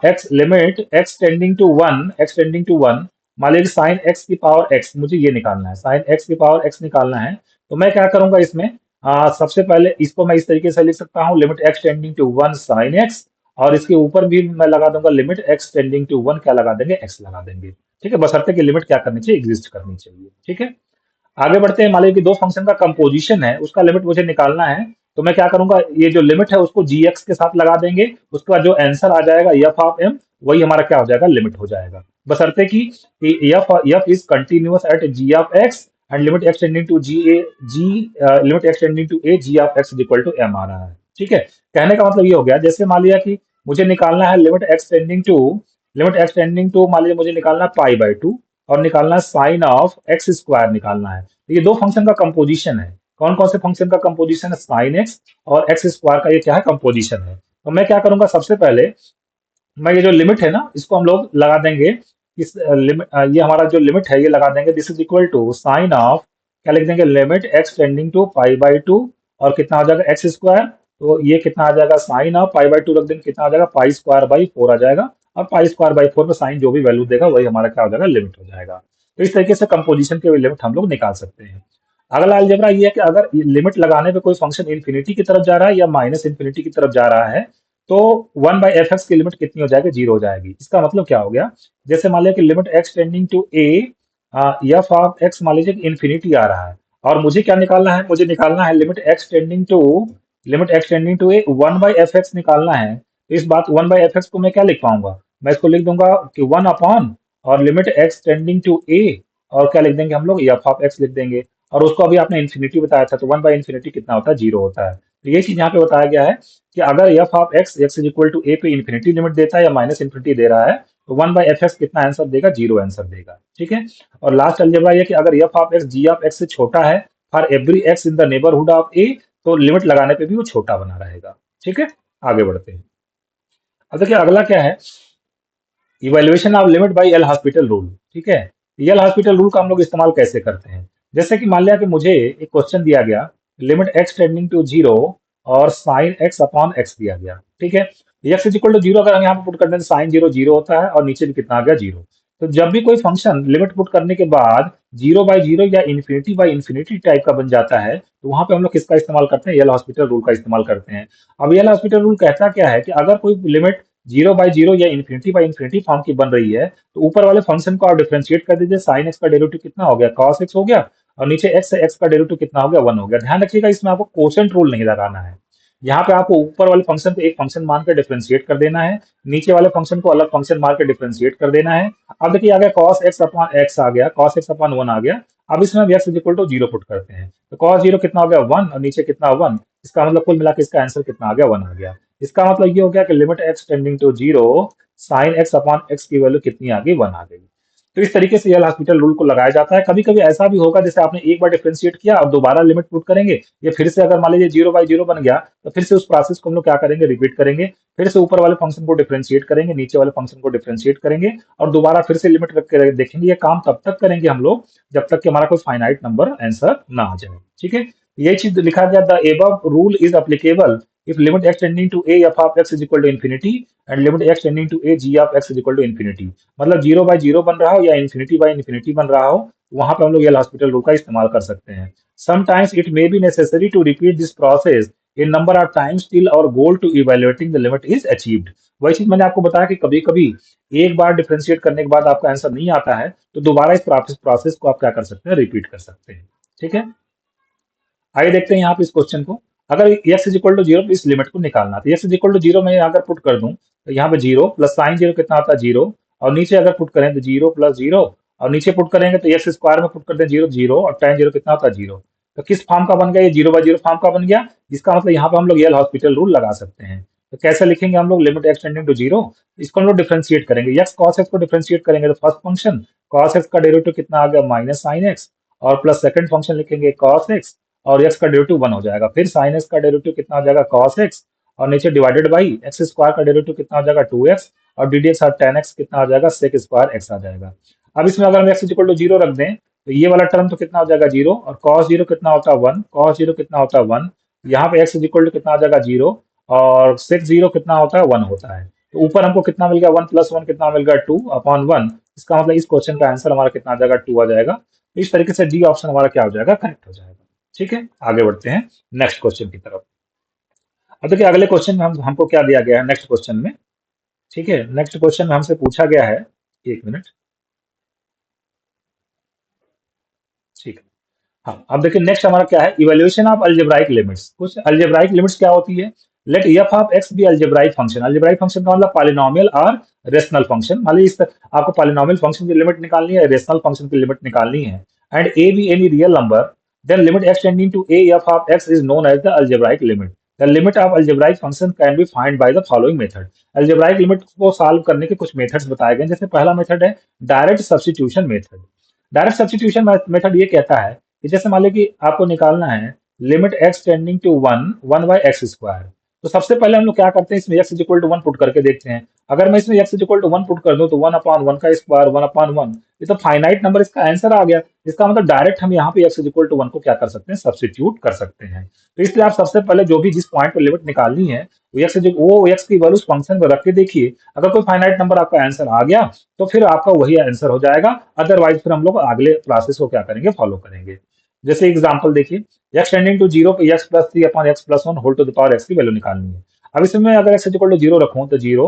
X limit x tending to one, X tending to one, मान लीजिए साइन एक्स की पावर एक्स मुझे ये निकालना है, साइन एक्स की पावर एक्स निकालना है। तो मैं क्या करूंगा इसमें, सबसे पहले इसको मैं इस तरीके से लिख सकता हूँ, limit x tending to one sine X, और इसके ऊपर भी मैं लगा दूंगा limit x tending to one, क्या लगा देंगे, एक्स लगा देंगे। ठीक है, बशर्ते कि लिमिट क्या करनी चाहिए, एग्जिस्ट करनी चाहिए। ठीक है, आगे बढ़ते हैं, मान लीजिए कि दो फंक्शन का कंपोजिशन है, उसका लिमिट मुझे निकालना है। तो मैं क्या करूंगा, ये जो लिमिट है उसको जी एक्स के साथ लगा देंगे, उसके बाद जो आंसर आ जाएगा एफ ऑफ एम, वही हमारा क्या हो जाएगा, लिमिट हो जाएगा। बशर्ते कि f f is continuous at g of x and limit x tending to g a g, limit x tending to A ji of x equal to m आ रहा है। ठीक है, कहने का मतलब ये हो गया, जैसे मान लिया कि मुझे निकालना है लिमिट एक्स टेंडिंग टू मान लीजिए मुझे निकालना पाई बाई टू और निकालना साइन ऑफ एक्स स्क्वायर निकालना है। तो ये दो फंक्शन का कंपोजिशन है, कौन कौन से फंक्शन का कंपोजिशन है, साइन एक्स और एक्स स्क्वायर का ये क्या है, कंपोजिशन है। तो मैं क्या करूंगा, सबसे पहले मैं ये जो लिमिट है ना इसको हम लोग लगा देंगे, इस लिमिट, ये हमारा जो लिमिट है ये लगा देंगे, this is equal to sine of, क्या लिख देंगे, limit x tending to pi by two और कितना आ जाएगा, एक्स स्क्वायर, तो ये कितना आ जाएगा, sine of pi by two रख देंगे, कितना आ जाएगा, पाई स्क्वायर बाई फोर आ जाएगा, और पाई स्क्वायर बाई फोर में साइन जो भी वैल्यू देगा वही हमारा क्या हो जाएगा, लिमिट हो जाएगा। तो इस तरीके से कंपोजिशन के लिमिट हम लोग निकाल सकते हैं। अगला अलजेब्रा ये है कि अगर लिमिट लगाने पे कोई फंक्शन इन्फिनिटी की तरफ जा रहा है या माइनस इन्फिनिटी की तरफ जा रहा है, तो वन बाई एफ एक्स की लिमिट कितनी हो जाएगी, जीरो हो जाएगी। इसका मतलब क्या हो गया, जैसे मान लिया कि limit x tending to A F of X मान लीजिए कि इन्फिनिटी आ रहा है, और मुझे क्या निकालना है, मुझे निकालना है limit x tending to A one by F X निकालना है। तो इस बात वन बाई एफ एक्स को मैं क्या लिख पाऊंगा, मैं इसको लिख दूंगा कि वन अपॉन और लिमिट एक्स टेंडिंग टू ए, और क्या लिख देंगे हम लोग, एफ ऑफ एक्स लिख देंगे। और उसको अभी आपने इन्फिनिटी बताया था, तो वन बाई इन्फिनिटी कितना होता है, जीरो होता है। तो ये चीज यहाँ पे बताया गया है कि अगर f of x x is equal to ए पे इन्फिनिटी लिमिट देता है या माइनस इन्फिनिटी दे रहा है, तो वन बाई एफ एक्स कितना आंसर देगा, जीरो आंसर देगा। ठीक है, और लास्ट अलजेब्रा ये कि अगर f of x g of x से छोटा है for every x in the neighbourhood of a, तो लिमिट लगाने पे भी वो छोटा बना रहेगा। ठीक है, आगे बढ़ते हैं। अब देखिए अगला क्या है, evaluation of limit by L hospital rule. ठीक है, एल हॉस्पिटल रूल का हम लोग इस्तेमाल कैसे करते हैं, जैसे कि मान लिया कि मुझे एक क्वेश्चन दिया गया, limit x tending to zero और साइन एक्स अपॉन एक्स दिया गया। ठीक है, x is equal to zero अगर हम यहाँ पे पुट कर दें तो साइन जीरो जीरो होता है और नीचे भी कितना आ गया, जीरो। तो जब भी कोई फंक्शन लिमिट पुट करने के बाद 0/0 या इन्फिनिटी टाइप का बन जाता है, तो वहां पे हम लोग किसका इस्तेमाल करते हैं? यल हॉस्पिटल रूल का इस्तेमाल करते हैं। अब यल हॉस्पिटल रूल कहता क्या है कि अगर कोई लिमिट 0/0 या इन्फिनिटी फॉर्म की बन रही है, तो ऊपर वाले फंक्शन को आप डिफरेंशिएट कर दीजिए। साइन एक्स का डेरिवेटिव कितना हो गया? कॉस एक्स हो गया। और नीचे एक्स का डेरिवेटिव कितना हो गया? 1 हो गया। ध्यान रखिएगा, इसमें आपको कोसेंट रूल नहीं लगाना है। यहाँ पे आपको ऊपर वाले फंक्शन को एक फंक्शन मान कर डिफरेंशिएट कर देना है, नीचे वाले फंक्शन को अलग फंक्शन मान कर डिफरेंशिएट कर देना है। अब देखिए आ गया कॉस एक्स अपॉन एक्स आ गया, कॉस एक्स अपॉन 1 आ गया। अब इसमें हम x is equal to 0 put करते हैं, तो कॉस 0 कितना हो गया? 1, और नीचे कितना? 1। इसका मतलब कुल मिला के इसका आंसर कितना आ गया? 1 आ गया। इसका मतलब ये हो गया कि limit x tending to 0 sine X upon X की वैल्यू कितनी आ गई? 1 आ गई। तो इस तरीके से एल हॉस्पिटल रूल को लगाया जाता है। कभी कभी ऐसा भी होगा, जैसे आपने एक बार डिफरेंशिएट किया और दोबारा लिमिट पुट करेंगे, ये फिर से अगर मान लीजिए 0/0 बन गया, तो फिर से उस प्रोसेस को हम लोग क्या करेंगे? रिपीट करेंगे। फिर से ऊपर वाले फंक्शन को डिफरेंशिएट करेंगे, नीचे वाले फंक्शन को डिफरेंशिएट करेंगे, और दोबारा फिर से लिमिट रख के देखेंगे। ये काम तब तक करेंगे हम लोग जब तक कि हमारा कोई फाइनाइट नंबर आंसर ना आ जाए। ठीक है, ये चीज लिखा गया, the above rule is applicable if limit x tending to a f of x is equal to infinity and limit x tending to a g of x is equal to infinity। मतलब 0/0 बन रहा हो या infinity बन रहा हो, वहां पे हम लोग ये हॉस्पिटल रूल का इस्तेमाल कर सकते हैं। Sometimes it may be necessary to repeat this process a number of times till our goal to evaluating the limit is achieved। वही चीज मैंने आपको बताया कि कभी कभी एक बार डिफरेंशिएट करने के बाद आपका आंसर नहीं आता है, तो दोबारा इस प्रोसेस को आप क्या कर सकते हैं? रिपीट कर सकते हैं। ठीक है, आइए देखते हैं यहाँ पे इस क्वेश्चन को। अगर x इज इक्वल टू 0, तो इस लिमिट को निकालना, तो x इज इक्वल टू 0 में अगर पुट कर दूं, तो यहाँ पे 0 प्लस साइन 0 कितना होता है? 0। और नीचे अगर पुट करें तो 0 प्लस 0, और नीचे पुट करेंगे तो एक्स स्क्वायर में पुट करते हैं 0 0, और tan 0 कितना होता है? 0। तो किस फॉर्म का बन गया? ये 0/0 फॉर्म का बन गया। इसका मतलब यहाँ पे हम लोग यल हॉस्पिटल रूल लगा सकते हैं। तो कैसे लिखेंगे हम लोग? लिमिट एक्स टेंडिंग टू 0, इसको हम लोग डिफरेंशिएट करेंगे। एक्स कॉस एक्स को डिफरेंशिएट करेंगे, तो फर्स्ट फंक्शन कॉस एक्स का डेरिवेटिव कितना आ गया? माइनस साइन एक्स, और प्लस सेकंड फंक्शन लिखेंगे कॉस एक्स, और एक्स का डेरिवेटिव 1 हो जाएगा। फिर साइन एक्स का डेरिवेटिव कितना हो जाएगा? कॉस एक्स, और नीचे डिवाइडेड बाई एक्स स्क्वायर का डेरिवेटिव कितना हो जाएगा? 2x, और डी डी एक्स और टेन एक्स कितना आ जाएगा? सेक स्क्वायर एक्स आ जाएगा। अब इसमें अगर हम एक्स इक्वल टू 0 रख दें, तो ये वाला टर्म तो कितना हो जाएगा? 0, और कॉस 0 कितना होता है? 1, कॉस 0 कितना होता है? 1। यहाँ पे एक्स इक्वल टू कितना आ जाएगा? 0, और सेक 0 कितना होता है? 1 होता है। तो ऊपर हमको कितना मिल गया? 1 प्लस 1 कितना मिल गया? 2/1। इसका मतलब इस क्वेश्चन का आंसर हमारा कितना आ जाएगा? 2 आ जाएगा। तो इस तरीके से डी ऑप्शन हमारा क्या हो जाएगा? करेक्ट हो जाएगा। ठीक है, आगे बढ़ते हैं नेक्स्ट क्वेश्चन की तरफ। अब देखिए अगले क्वेश्चन में हमको क्या दिया गया है नेक्स्ट क्वेश्चन में। ठीक है, नेक्स्ट क्वेश्चन में हमसे पूछा गया है, एक मिनट। ठीक है, हाँ, अब देखिए नेक्स्ट हमारा क्या है? Evaluation of algebraic limits. कुछ अलजेब्राइक लिमिट्स क्या होती है? Let F of X be algebraic function. Algebraic function का मतलब पॉलिनोमियल और रेशनल फंक्शन। मान लीजिए आपको पॉलिनोमियल फंक्शन की लिमिट निकालनी है, रेशनल फंक्शन की लिमिट निकालनी है, and A be any real number, then limit x tending to A F of X is known as the algebraic limit. The limit of algebraic function can be find by the following method. Algebraic limit को solve करने के कुछ methods बताए गए हैं। जैसे पहला method है direct substitution method. Direct substitution method ये कहता है कि जैसे मान लीजिए कि आपको निकालना है लिमिट एक्स टेंडिंग टू 1 तो सबसे पहले हम लोग क्या करते हैं? इसमें x is equal to 1 put करके देखते हैं। अगर मैं इसमें x is equal to 1 put कर दूं, तो 1/1 का स्क्वायर 1/1, ये तो फाइनाइट नंबर, इसका आंसर आ गया। इसका मतलब डायरेक्ट हम यहाँ पे एक्स इज इक्वल टू 1 को क्या कर सकते हैं? सब्स्टिट्यूट कर सकते हैं। तो इसलिए आप सबसे पहले जो भी जिस पॉइंट पर लिमिट निकालनी है, वो एक्स की वैल्यू उस फंक्शन में रख के देखिए। अगर कोई फाइनाइट नंबर आपका आंसर आ गया, तो फिर आपका वही आंसर हो जाएगा। अदरवाइज फिर हम लोग अगले प्रोसेस को क्या करेंगे? फॉलो करेंगे। जैसे एग्जांपल देखिए, एक्स टेंडिंग टू 0 पे X plus 3 upon x plus 1 whole to the power X की वैल्यू निकालनी है। अब इसमें अगर एक्स इक्वल टू 0 रखूं, तो 0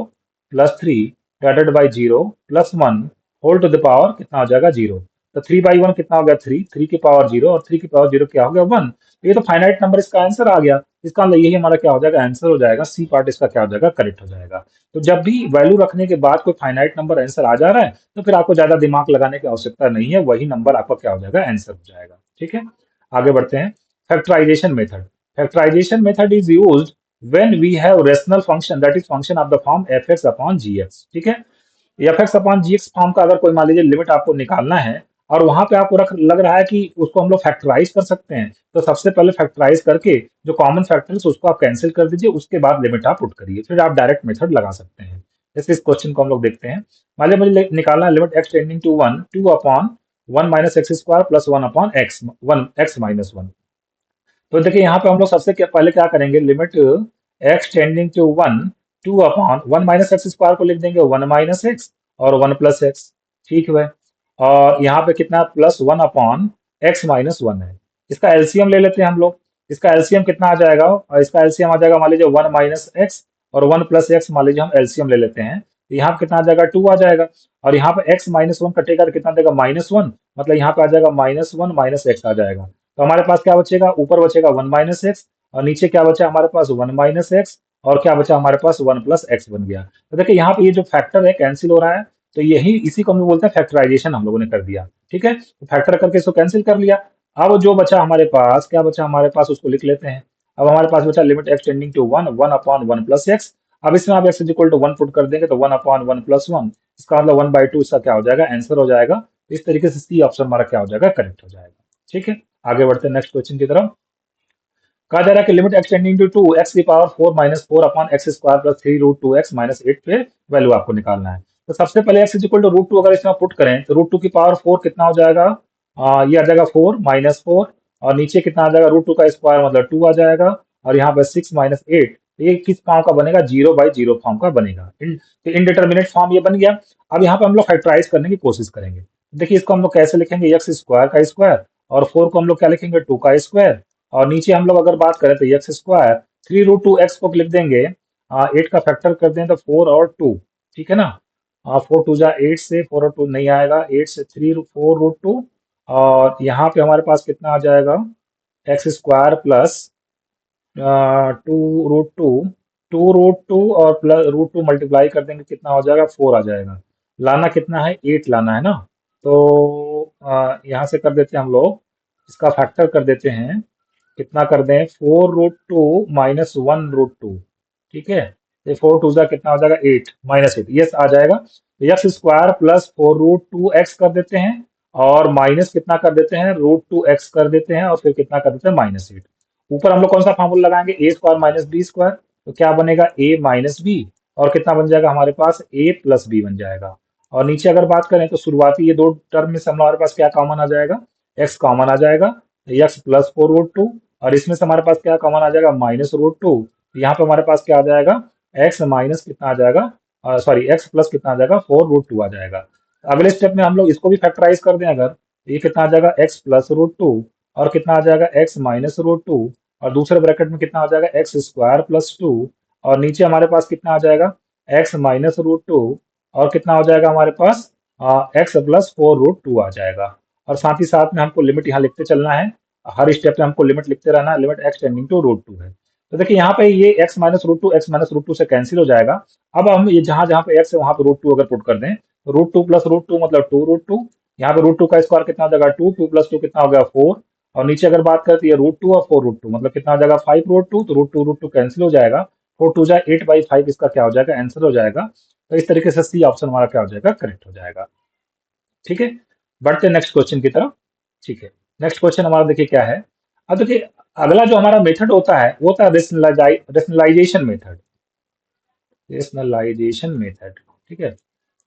plus 3 divided by 0 plus 1 whole to the power कितना हो जाएगा? 0। तो 3/1 कितना हो गया? 3, 3 की पावर 0, और 3 की पावर 0 क्या हो गया? 1। तो ये तो फाइनाइट नंबर, इसका आंसर आ गया। इसका मतलब यही हमारा क्या हो जाएगा? आंसर हो जाएगा। सी पार्ट इसका क्या हो जाएगा? करेक्ट हो जाएगा। तो जब भी वैल्यू रखने के बाद कोई फाइनाइट नंबर आंसर आ जा रहा है, तो फिर आपको ज्यादा दिमाग लगाने की आवश्यकता नहीं है, वही नंबर आपका क्या हो जाएगा? आंसर हो जाएगा। ठीक है, आगे बढ़ते हैं। Factorization method. Factorization method is used when we have rational function, that is function of the form fx upon gx। ठीक है, fx upon gx फॉर्म का अगर कोई मान लीजिए लिमिट आपको निकालना है, और वहां पे आपको लग रहा है कि उसको हम लोग फैक्टराइज कर सकते हैं, तो सबसे पहले फैक्टराइज करके जो कॉमन फैक्टर्स उसको आप कैंसिल कर दीजिए, उसके बाद लिमिट आप पुट करिए, फिर आप डायरेक्ट मेथड लगा सकते हैं। जैसे इस क्वेश्चन को हम लोग देखते हैं। मान लीजिए मुझे निकालना है limit x tending to 1 2/1 minus x square plus 1/x तो देखिए यहाँ पे हम लोग सबसे पहले क्या करेंगे? Limit x tending to 1 2/1 minus x square को लिख देंगे 1 माइनस एक्स और 1 प्लस एक्स। ठीक है। और यहाँ पे कितना प्लस 1/x-1 है। इसका एलसीएम ले लेते हैं हम लोग। इसका एलसीएम कितना आ जाएगा, और इसका एलसीएम आ जाएगा मान लीजिए 1 - x और 1 + x, मान लीजिए हम एलसीएम ले लेते हैं, तो यहाँ पे कितना आ जाएगा 2 आ जाएगा। और यहाँ पे x-1 कटेगा तो कितना देगा -1, मतलब यहाँ पे आ जाएगा -1 - x आ जाएगा। तो हमारे पास क्या बचेगा, ऊपर बचेगा 1 - x और नीचे क्या बचा हमारे पास 1 - x, और क्या बचा हमारे पास 1 + x बन गया। तो देखिए यहाँ पे ये जो फैक्टर है कैंसिल हो रहा है, तो यही इसी को हम लोग बोलते हैं फैक्टराइजेशन, हम लोगों ने कर दिया। ठीक है, तो फैक्टर करके इसको कैंसिल कर लिया। अब जो बचा हमारे पास, क्या बचा हमारे पास, उसको लिख लेते हैं। अब हमारे पास बचा limit x tending to 1, 1/1 + x। अब इसमें आप x इक्वल टू 1 पुट कर देंगे तो 1/1 + 1, इसका मतलब 1/2 इसका क्या हो जाएगा, आंसर हो जाएगा। इस तरीके से सी ऑप्शन हमारा क्या हो जाएगा, करेक्ट हो जाएगा। ठीक है, आगे बढ़ते हैं नेक्स्ट क्वेश्चन की तरफ। कहा जा रहा है कि limit x tending to 2 x⁴ - 4/x² + 3√2x - 8 पे वैल्यू आपको निकालना है। तो सबसे पहले x इक्वल टू √2 अगर इसमें पुट करें तो √2 कितना हो जाएगा, ये आ जाएगा 4 - 4, और नीचे कितना आ जाएगा √2 का स्क्वायर मतलब 2 आ जाएगा, और यहाँ पे 6 - 8, ये किस फॉर्म का बनेगा, 0/0 फॉर्म का बनेगा। इनडिटर्मिनेट फॉर्म ये बन गया। अब यहाँ पे हम लोग फैक्टराइज करने की कोशिश करेंगे। देखिए इसको हम लोग कैसे लिखेंगे, x² का स्क्वायर, और 4 को हम लोग क्या लिखेंगे, 2 का स्क्वायर, और नीचे हम लोग अगर बात करें तो x², 3√2x को लिख देंगे, 8 का फैक्टर कर दें तो 4 और 2, ठीक है ना। 4 2 जा 8 से, 4 और 2 नहीं आएगा, 8 से 3 4√2, और यहाँ पे हमारे पास कितना आ जाएगा, x² प्लस 2√2, 2√2 और प्लस √2 मल्टीप्लाई कर देंगे, कितना हो जाएगा 4 आ जाएगा। लाना कितना है, 8 लाना है ना। तो यहाँ से कर देते हैं हम लोग, इसका फैक्टर कर देते हैं, कितना कर दें, 4√2 - 1√2, ठीक है। ये 4 2 जा कितना हो जाएगा 8 -8, यस आ जाएगा। तो x² प्लस 4√2x कर देते हैं, और माइनस कितना कर देते हैं, √2x कर देते हैं, और फिर कितना कर देते हैं -8। ऊपर हम लोग कौन सा फार्मूला लगाएंगे, a² - b², तो क्या बनेगा a - b, और कितना बन जाएगा हमारे पास a + b बन जाएगा। और नीचे अगर बात करें तो शुरुआती ये दो टर्म में से हमारे पास क्या कॉमन आ जाएगा, x कॉमन आ जाएगा, x प्लस 4√2, और इसमें से हमारे पास क्या कॉमन आ जाएगा, -√2। यहाँ पे हमारे पास क्या आ जाएगा, x माइनस कितना आ जाएगा, सॉरी x प्लस कितना आ जाएगा, 4√2 आ जाएगा। अगले स्टेप में हम लोग इसको भी फैक्टराइज कर दें अगर, ये कितना आ जाएगा x प्लस √2, और कितना आ जाएगा x माइनस √2, और दूसरे ब्रैकेट में कितना आ जाएगा x² प्लस 2, और नीचे हमारे पास कितना आ जाएगा x माइनस √2, और कितना हो जाएगा हमारे पास x प्लस 4√2 आ जाएगा। और साथ ही साथ में हमको लिमिट यहाँ लिखते चलना है, हर स्टेप में हमको लिमिट लिखते रहना है, लिमिट x टेंडिंग टू √2 है। तो देखिए यहाँ पे ये x माइनस √2 से कैंसिल हो जाएगा। अब हम ये जहां जहां पे x है वहां पे √2 अगर पुट कर दें, तो √2 प्लस √2 मतलब 2√2, यहाँ पे √2 का स्क्वायर कितना हो जाएगा 2, 2 + 2 कितना हो गया 4, और नीचे अगर बात करें तो ये √2 और 4√2 मतलब कितना हो जाएगा 5√2, तो √2 कैंसिल हो जाएगा, 4 2 जा 8/5 इसका क्या हो जाएगा, आंसर हो जाएगा। तो इस तरीके से सी ऑप्शन हमारा क्या हो जाएगा, करेक्ट हो जाएगा। ठीक है, बढ़ते हैं नेक्स्ट क्वेश्चन की तरफ। ठीक है, नेक्स्ट क्वेश्चन हमारा देखिए क्या है। अब देखिए अगला जो हमारा मेथड होता है वो होता है रेशनलाइजेशन मेथड, रेशनलाइजेशन मेथड। ठीक है,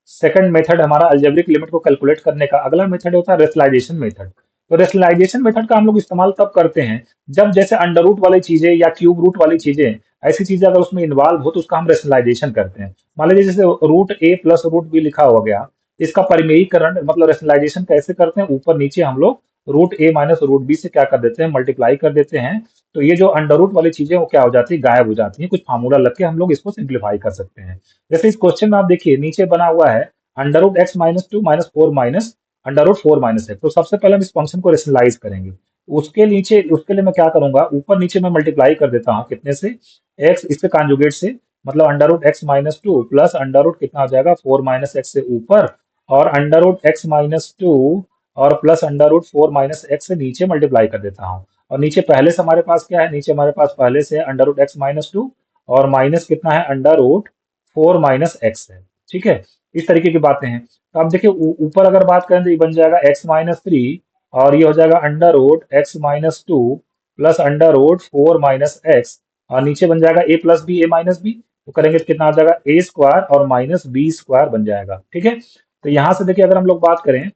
सेकंड मेथड हमारा अलजेब्रिक लिमिट को कैलकुलेट करने का, अगला मेथड होता है रेशनलाइजेशन मेथड। तो रेशनलाइजेशन मेथड का हम लोग इस्तेमाल तब करते हैं जब जैसे अंडर रूट वाली चीजें या क्यूब रूट वाली चीजें, ऐसी चीजें अगर उसमें इन्वॉल्व हो तो उसका हम रेशनलाइजेशन करते हैं। मान लीजिए जैसे √a प्लस √b लिखा हो गया, इसका परिमेयीकरण मतलब रेशनलाइजेशन कैसे करते हैं, ऊपर नीचे हम लोग √a माइनस √b से क्या कर देते हैं, मल्टीप्लाई कर देते हैं। तो ये जो अंडर रूट वाली चीजें वो क्या हो जाती है, गायब हो जाती है, कुछ फार्मूला लग के हम लोग इसको सिंप्लीफाई कर सकते हैं। जैसे इस क्वेश्चन में आप देखिए नीचे बना हुआ है √x - 2 - 4 माइनस √4 - x। तो सबसे पहले हम इस फंक्शन को रेशनलाइज करेंगे। उसके नीचे, उसके लिए मैं क्या करूंगा, ऊपर नीचे मैं मल्टीप्लाई कर देता हूँ, कितने से, x इसके कॉन्जुगेट से, मतलब √x - 2 प्लस अंडर रूट कितना हो जाएगा 4 - x से ऊपर, और √x - 2 और प्लस √4 - x से नीचे मल्टीप्लाई कर देता हूँ। और नीचे पहले से हमारे पास क्या है, नीचे हमारे पास पहले से √x - 2 और माइनस कितना है, √4 - x है। ठीक है, इस तरीके की बातें हैं। तो आप देखिए ऊपर अगर बात करें तो ये बन जाएगा x - 3, और ये हो जाएगा √x - 2 प्लस √4 - x, और नीचे बन जाएगा a plus B, a - b, तो करेंगे तो कितना आ जाएगा a² और -b² बन जाएगा। ठीक है, तो यहाँ से देखिए अगर हम लोग बात करें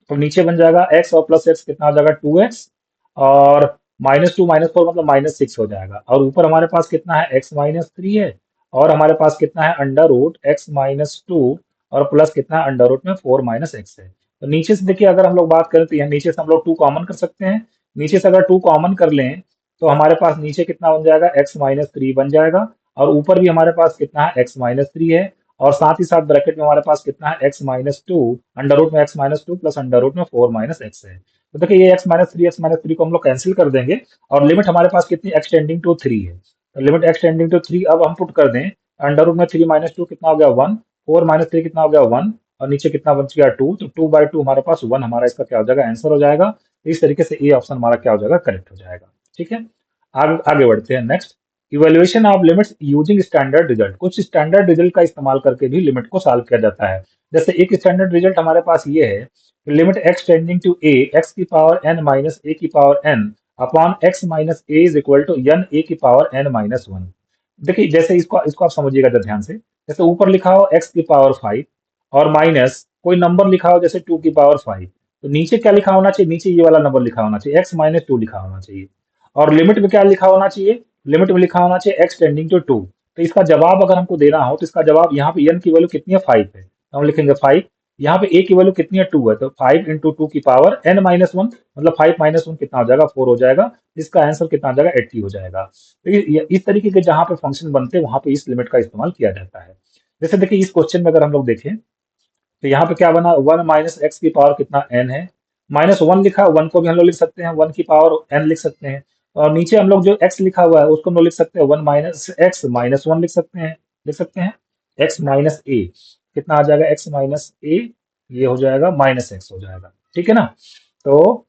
तो नीचे बन जाएगा x और प्लस x कितना हो जाएगा 2x, और -2 -4 मतलब -6 हो जाएगा, और ऊपर हमारे पास कितना है x - 3 है, और हमारे पास कितना है √x - 2 और प्लस कितना अंडर रूट में 4 माइनस एक्स है। तो नीचे से देखिए अगर हम लोग बात करें तो यहाँ नीचे से हम लोग 2 कॉमन कर सकते हैं। नीचे से अगर 2 कॉमन कर लें तो हमारे पास नीचे कितना बन जाएगा, एक्स माइनस थ्री बन जाएगा। और ऊपर भी हमारे पास कितना है, एक्स माइनस थ्री है। और साथ ही साथ ब्रैकेट में हमारे पास कितना है, x minus two, under root में x minus two plus under root में 4 माइनस एक्स है। तो देखिए ये एक्स माइनस थ्री को हम लोग कैंसिल कर देंगे। और लिमिट हमारे पास कितनी, एक्स टेंडिंग टू थ्री है। तो limit x tending to three अब हम पुट कर दें, अंडर रूट में थ्री माइनस टू कितना हो गया, वन। फोर माइनस थ्री कितना हो गया, वन। और नीचे कितना बच गया, टू। तो टू बाई टू हमारे पास वन, हमारा इसका क्या हो जाएगा, आंसर हो जाएगा। तो इस तरीके से ये ऑप्शन हमारा क्या हो जाएगा, करेक्ट हो जाएगा। ठीक है, आगे आगे बढ़ते हैं। Next, evaluation of limits using standard result. कुछ स्टैंडर्ड रिजल्ट का इस्तेमाल करके भी लिमिट को सॉल्व किया जाता है। जैसे एक स्टैंडर्ड रिजल्ट हमारे पास ये है, limit x tending to A X की पावर एन माइनस ए की power N upon x minus A is equal to N A की पावर एन माइनस वन। देखिए जैसे इसको इसको आप समझिएगा जरा ध्यान से। जैसे ऊपर लिखा हो एक्स की पावर फाइव और माइनस कोई नंबर लिखा हो जैसे टू की पावर फाइव, तो नीचे क्या लिखा होना चाहिए, नीचे ये वाला नंबर लिखा होना चाहिए, एक्स माइनस टू लिखा होना चाहिए। और लिमिट में क्या लिखा होना चाहिए, लिमिट में लिखा होना चाहिए एक्स टेंडिंग टू टू। तो इसका जवाब अगर हमको देना हो तो इसका जवाब यहाँ पे एन की वैल्यू कितनी है, फाइव है, तो हम लिखेंगे फाइव। यहाँ पे ए की वैल्यू कितनी है, टू है, तो फाइव इंटू टू की पावर एन माइनस वन, मतलब फाइव माइनस वन कितना हो जाएगा, फोर हो जाएगा। इसका आंसर कितना आ जाएगा, 80 हो जाएगा। तो इस तरीके के जहां पे फंक्शन बनते हैं वहां पे इस लिमिट का इस्तेमाल किया जाता है। जैसे देखिए इस क्वेश्चन में अगर हम लोग देखें तो यहाँ पे क्या बना, वन माइनस एक्स की पावर कितना, एन है। माइनस वन लिखा, वन को भी हम लोग लिख सकते हैं, वन की पावर एन लिख सकते हैं। और नीचे हम लोग जो एक्स लिखा हुआ है उसको हम लोग लिख सकते हैं, one minus x minus one लिख सकते हैं, लिख सकते हैं। एक्स माइनस ए कितना आ जाएगा, एक्स माइनस ए, ये हो जाएगा माइनस एक्स हो जाएगा। ठीक है ना, तो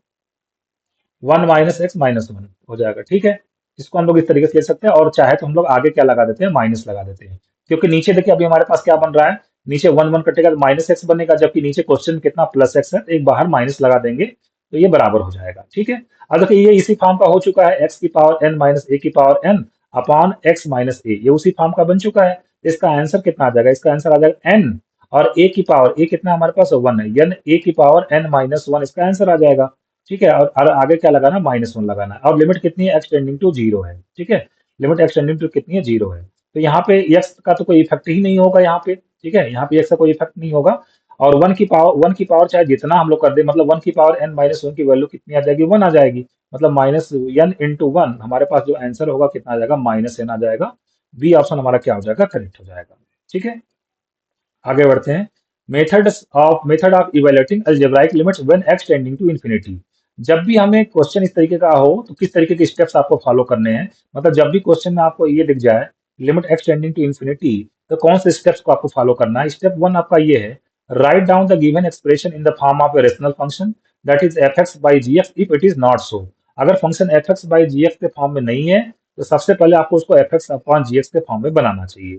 one minus x minus one हो जाएगा। ठीक है, इसको हम लोग इस तरीके से ले सकते हैं। और चाहे तो हम लोग आगे क्या लगा देते हैं, माइनस लगा देते हैं। क्योंकि नीचे देखिए अभी हमारे पास क्या बन रहा है, नीचे वन वन कटेगा तो माइनस एक्स बनेगा, जबकि नीचे क्वेश्चन में कितना प्लस एक्स है, तो एक बाहर माइनस लगा देंगे तो ये बराबर हो जाएगा। ठीक है, अब देखिए ये इसी फॉर्म का हो चुका है, एक्स की पावर एन माइनस ए की power N upon x minus a, ये उसी फॉर्म का बन चुका है। इसका आंसर कितना आ जाएगा, इसका आंसर आ जाएगा एन, और ए की पावर ए कितना हमारे पास वन है, एन ए की पावर एन माइनस वन, इसका आंसर आ जाएगा। ठीक है, और आगे क्या लगाना, माइनस वन लगाना है। और लिमिट कितनी है, एक्स टेंडिंग टू जीरो है। ठीक है, लिमिट एक्स टेंडिंग टू कितनी है, जीरो है। तो यहाँ पे एक्स का तो कोई इफेक्ट ही नहीं होगा यहाँ पे। ठीक है, यहाँ पे एक्स का कोई इफेक्ट नहीं होगा। और वन की पावर चाहे जितना हम लोग कर दे, मतलब वन की पावर एन माइनस वन की वैल्यू कितनी आ जाएगी, वन आ जाएगी। मतलब माइनस एन इंटू वन, हमारे पास जो आंसर होगा कितना आ जाएगा, माइनस एन आ जाएगा। बी ऑप्शन हमारा क्या हो जाएगा, करेक्ट हो जाएगा। ठीक है, आगे बढ़ते हैं। Method of evaluating algebraic limits when X tending to infinity. जब भी हमें क्वेश्चन इस तरीके का हो तो किस तरीके के स्टेप्स आपको फॉलो करने हैं। मतलब जब भी क्वेश्चन में आपको ये दिख जाए limit x tending to infinity, तो कौन से स्टेप्स को आपको फॉलो करना है। स्टेप वन आपका ये है, write down the given expression in the form of a rational function that is f x by g x if it is not so. अगर function F x by g x के form में नहीं है तो सबसे पहले आपको उसको f x upon g x के फॉर्म में बनाना चाहिए।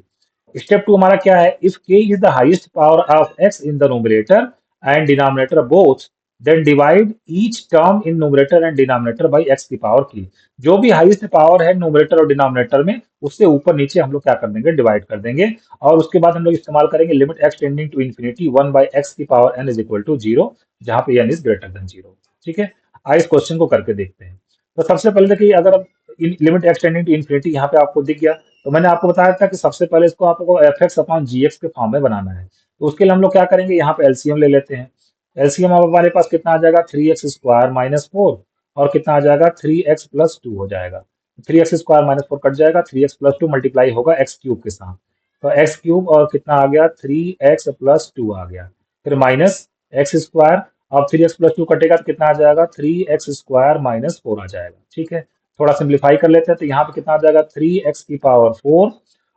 स्टेप टू हमारा क्या है, if k is the highest power of x in the numerator and denominator both, then divide each term in numerator and denominator by x की power की। जो भी हाईएस्ट पावर है न्यूमरेटर और डिनोमिनेटर में, उससे ऊपर नीचे हम लोग क्या कर देंगे, डिवाइड कर देंगे। और उसके बाद हम लोग इस्तेमाल करेंगे limit x tending to infinity one by x की power n is equal to zero, जहां पे n is greater than zero. ठीक है, आइए इस क्वेश्चन को करके देखते हैं। तो सबसे पहले देखिए, अगर limit x tending to infinity यहाँ पे आपको दिख गया, तो मैंने आपको बताया था कि सबसे पहले इसको आपको F x upon g x के फॉर्म में बनाना है। तो उसके लिए हम लोग क्या करेंगे, यहाँ पे एलसीएम ले लेते हैं। एलसीएम अब हमारे पास कितना आ जाएगा, three x square minus four, और कितना आ जाएगा, थ्री एक्स प्लस टू हो जाएगा। Three x square minus four cut जाएगा, three x plus two multiply होगा एक्स क्यूब के साथ। तो एक्स क्यूब और कितना आ गया, थ्री एक्स प्लस टू आ गया। फिर माइनस एक्स स्क्वायर, अब थ्री एक्स प्लस टू कटेगा तो कितना आ जाएगा, three x square minus four आ जाएगा। ठीक है, थोड़ा सिंप्लीफाई कर लेते हैं तो यहाँ पे कितना आ जाएगा, थ्री एक्स की पावर फोर,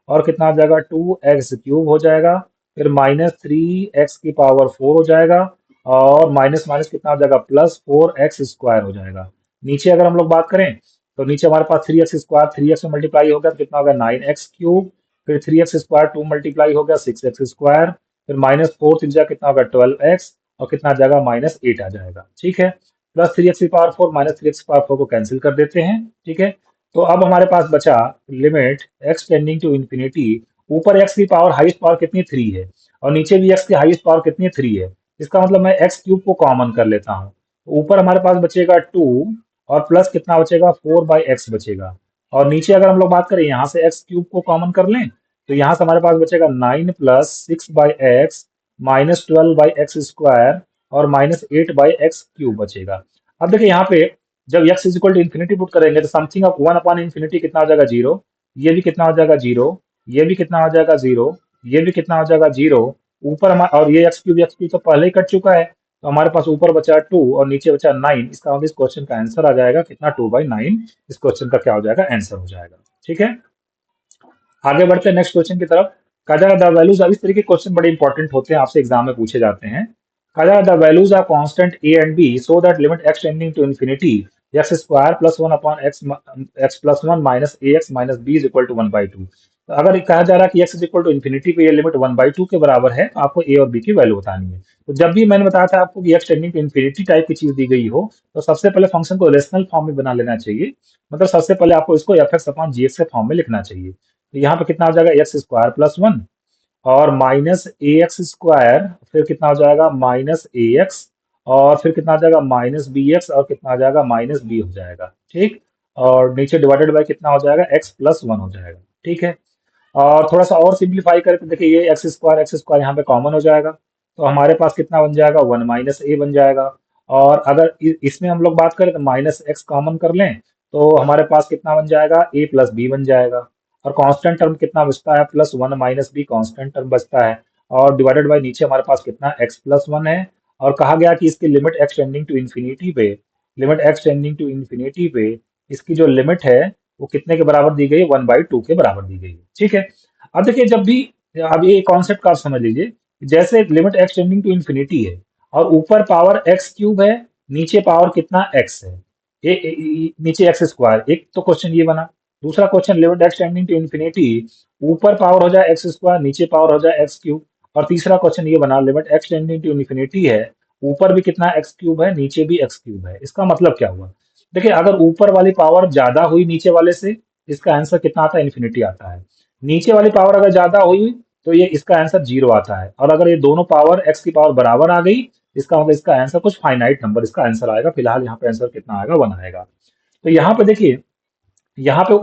और कितना आ जाएगा, टू एक्स क्यूब हो जाएगा। फिर माइनस थ्री एक्स की पावर फोर हो जाएगा, और माइनस माइनस कितना हो जाएगा, प्लस फोर एक्स स्क्वायर हो जाएगा। नीचे अगर हम लोग बात करें तो नीचे हमारे पास three x square, three x में मल्टीप्लाई हो गया तो कितना होगा, नाइन एक्स क्यूब। फिर three x square two multiply हो गया, सिक्स एक्स स्क्वायर। फिर माइनस फोर त्रिज्या कितना होगा, ट्वेल्व एक्स, और कितना आ जाएगा, माइनस एट आ जाएगा। ठीक है, प्लस थ्री एक्स की power four minus three x की पावर फोर को कैंसिल कर देते हैं। ठीक है, तो अब हमारे पास बचा limit x tending to infinity. ऊपर एक्स की पावर हाईएस्ट पावर कितनी, थ्री है, और नीचे भी एक्स की हाईएस्ट पावर कितनी, थ्री है। इसका मतलब मैं एक्स क्यूब को कॉमन कर लेता हूँ। ऊपर हमारे पास बचेगा टू, और प्लस कितना बचेगा, फोर बाई एक्स बचेगा। और नीचे अगर हम लोग बात करें, यहाँ से एक्स क्यूब को कॉमन कर लें तो यहाँ से हमारे पास बचेगा nine plus six by x -12/x² और -8/x³ बचेगा। अब देखिए यहाँ पे जब x equal to infinity put करेंगे तो समथिंग ऑफ 1/इन्फिनिटी कितना हो जाएगा, जीरो। ये भी कितना हो जाएगा, जीरो। ये भी कितना हो जाएगा, जीरो। ये भी कितना हो जाएगा, जीरो। ऊपर हमारा और ये x³ तो पहले ही कट चुका है, तो हमारे पास ऊपर बचा 2 और नीचे बचा 9। इसका मतलब इस क्वेश्चन का आंसर आ जाएगा कितना, 2/9। इस क्वेश्चन का क्या हो जाएगा, आंसर हो जाएगा। ठीक है, आगे बढ़ते हैं नेक्स्ट क्वेश्चन की तरफ। कहा जा रहा द वैल्यूज, अब इस तरीके के क्वेश्चन बड़े इंपॉर्टेंट होते हैं, आपसे एग्जाम में पूछे जाते हैं। कहा जा रहा the values are constant A and B so that limit x tending to infinity X square plus one upon x plus one minus A X minus B is equal to 1/2। तो अगर कहा जा रहा है कि X is equal to infinity पे ये limit 1/2 के बराबर है, तो आपको ए और बी की वैल्यू बतानी है। तो जब भी मैंने बताया था आपको कि X tending to infinity type की चीज दी गई हो, तो सबसे पहले फंक्शन को रेशनल फॉर्म में बना लेना चाहिए। मतलब सबसे पहले आपको इसको F x upon g x के फॉर्म में लिखना चाहिए। तो यहाँ पे कितना हो जाएगा, एक्स स्क्वायर प्लस वन और माइनस ए एक्स स्क्वायर, फिर कितना हो जाएगा माइनस ए एक्स, और फिर कितना हो जाएगा माइनस बी एक्स, और कितना हो जाएगा माइनस बी हो जाएगा। ठीक, और नीचे डिवाइडेड बाय कितना हो जाएगा, एक्स प्लस वन हो जाएगा। ठीक है, और थोड़ा सा और सिंप्लीफाई करें तो देखिए ये एक्स स्क्वायर यहाँ पे कॉमन हो जाएगा, तो हमारे पास कितना बन जाएगा, वन माइनस ए बन जाएगा। और अगर इसमें हम लोग बात करें तो माइनस एक्स कॉमन कर लें, तो हमारे पास कितना बन जाएगा, ए प्लस बी बन जाएगा। और कांस्टेंट टर्म कितना बचता है, plus one minus be constant term बचता है। और डिवाइडेड बाय नीचे हमारे पास कितना, एक्स प्लस वन है। और कहा गया कि इसकी limit x tending to infinity पे, limit x tending to infinity पे इसकी जो लिमिट है वो कितने के बराबर दी गई है, 1/2 के बराबर दी गई है। ठीक है, अब देखिए जब भी, अब ये कॉन्सेप्ट का आप समझ लीजिए, जैसे limit x tending to infinity है और ऊपर पावर x³ है, नीचे पावर कितना x है, नीचे एक्स स्क्वायर, एक तो क्वेश्चन ये बना। दूसरा question limit x tending to infinity, ऊपर पावर हो जाए एक्स स्क्वायर, नीचे पावर हो जाए x³। और तीसरा क्वेश्चन ये बना limit x tending to infinity है, ऊपर भी कितना x³ है, नीचे भी x³ है। इसका मतलब क्या हुआ, देखिए अगर ऊपर वाली पावर ज्यादा हुई नीचे वाले से, इसका आंसर कितना आता है, इन्फिनिटी आता है। नीचे वाली पावर अगर ज्यादा हुई तो ये इसका आंसर जीरो आता है। और अगर ये दोनों पावर एक्स की पावर बराबर आ गई, इसका मतलब इसका आंसर कुछ फाइनाइट नंबर इसका आंसर आएगा। फिलहाल यहाँ पे आंसर कितना आएगा, वन आएगा। तो यहाँ पे देखिए, यहाँ पे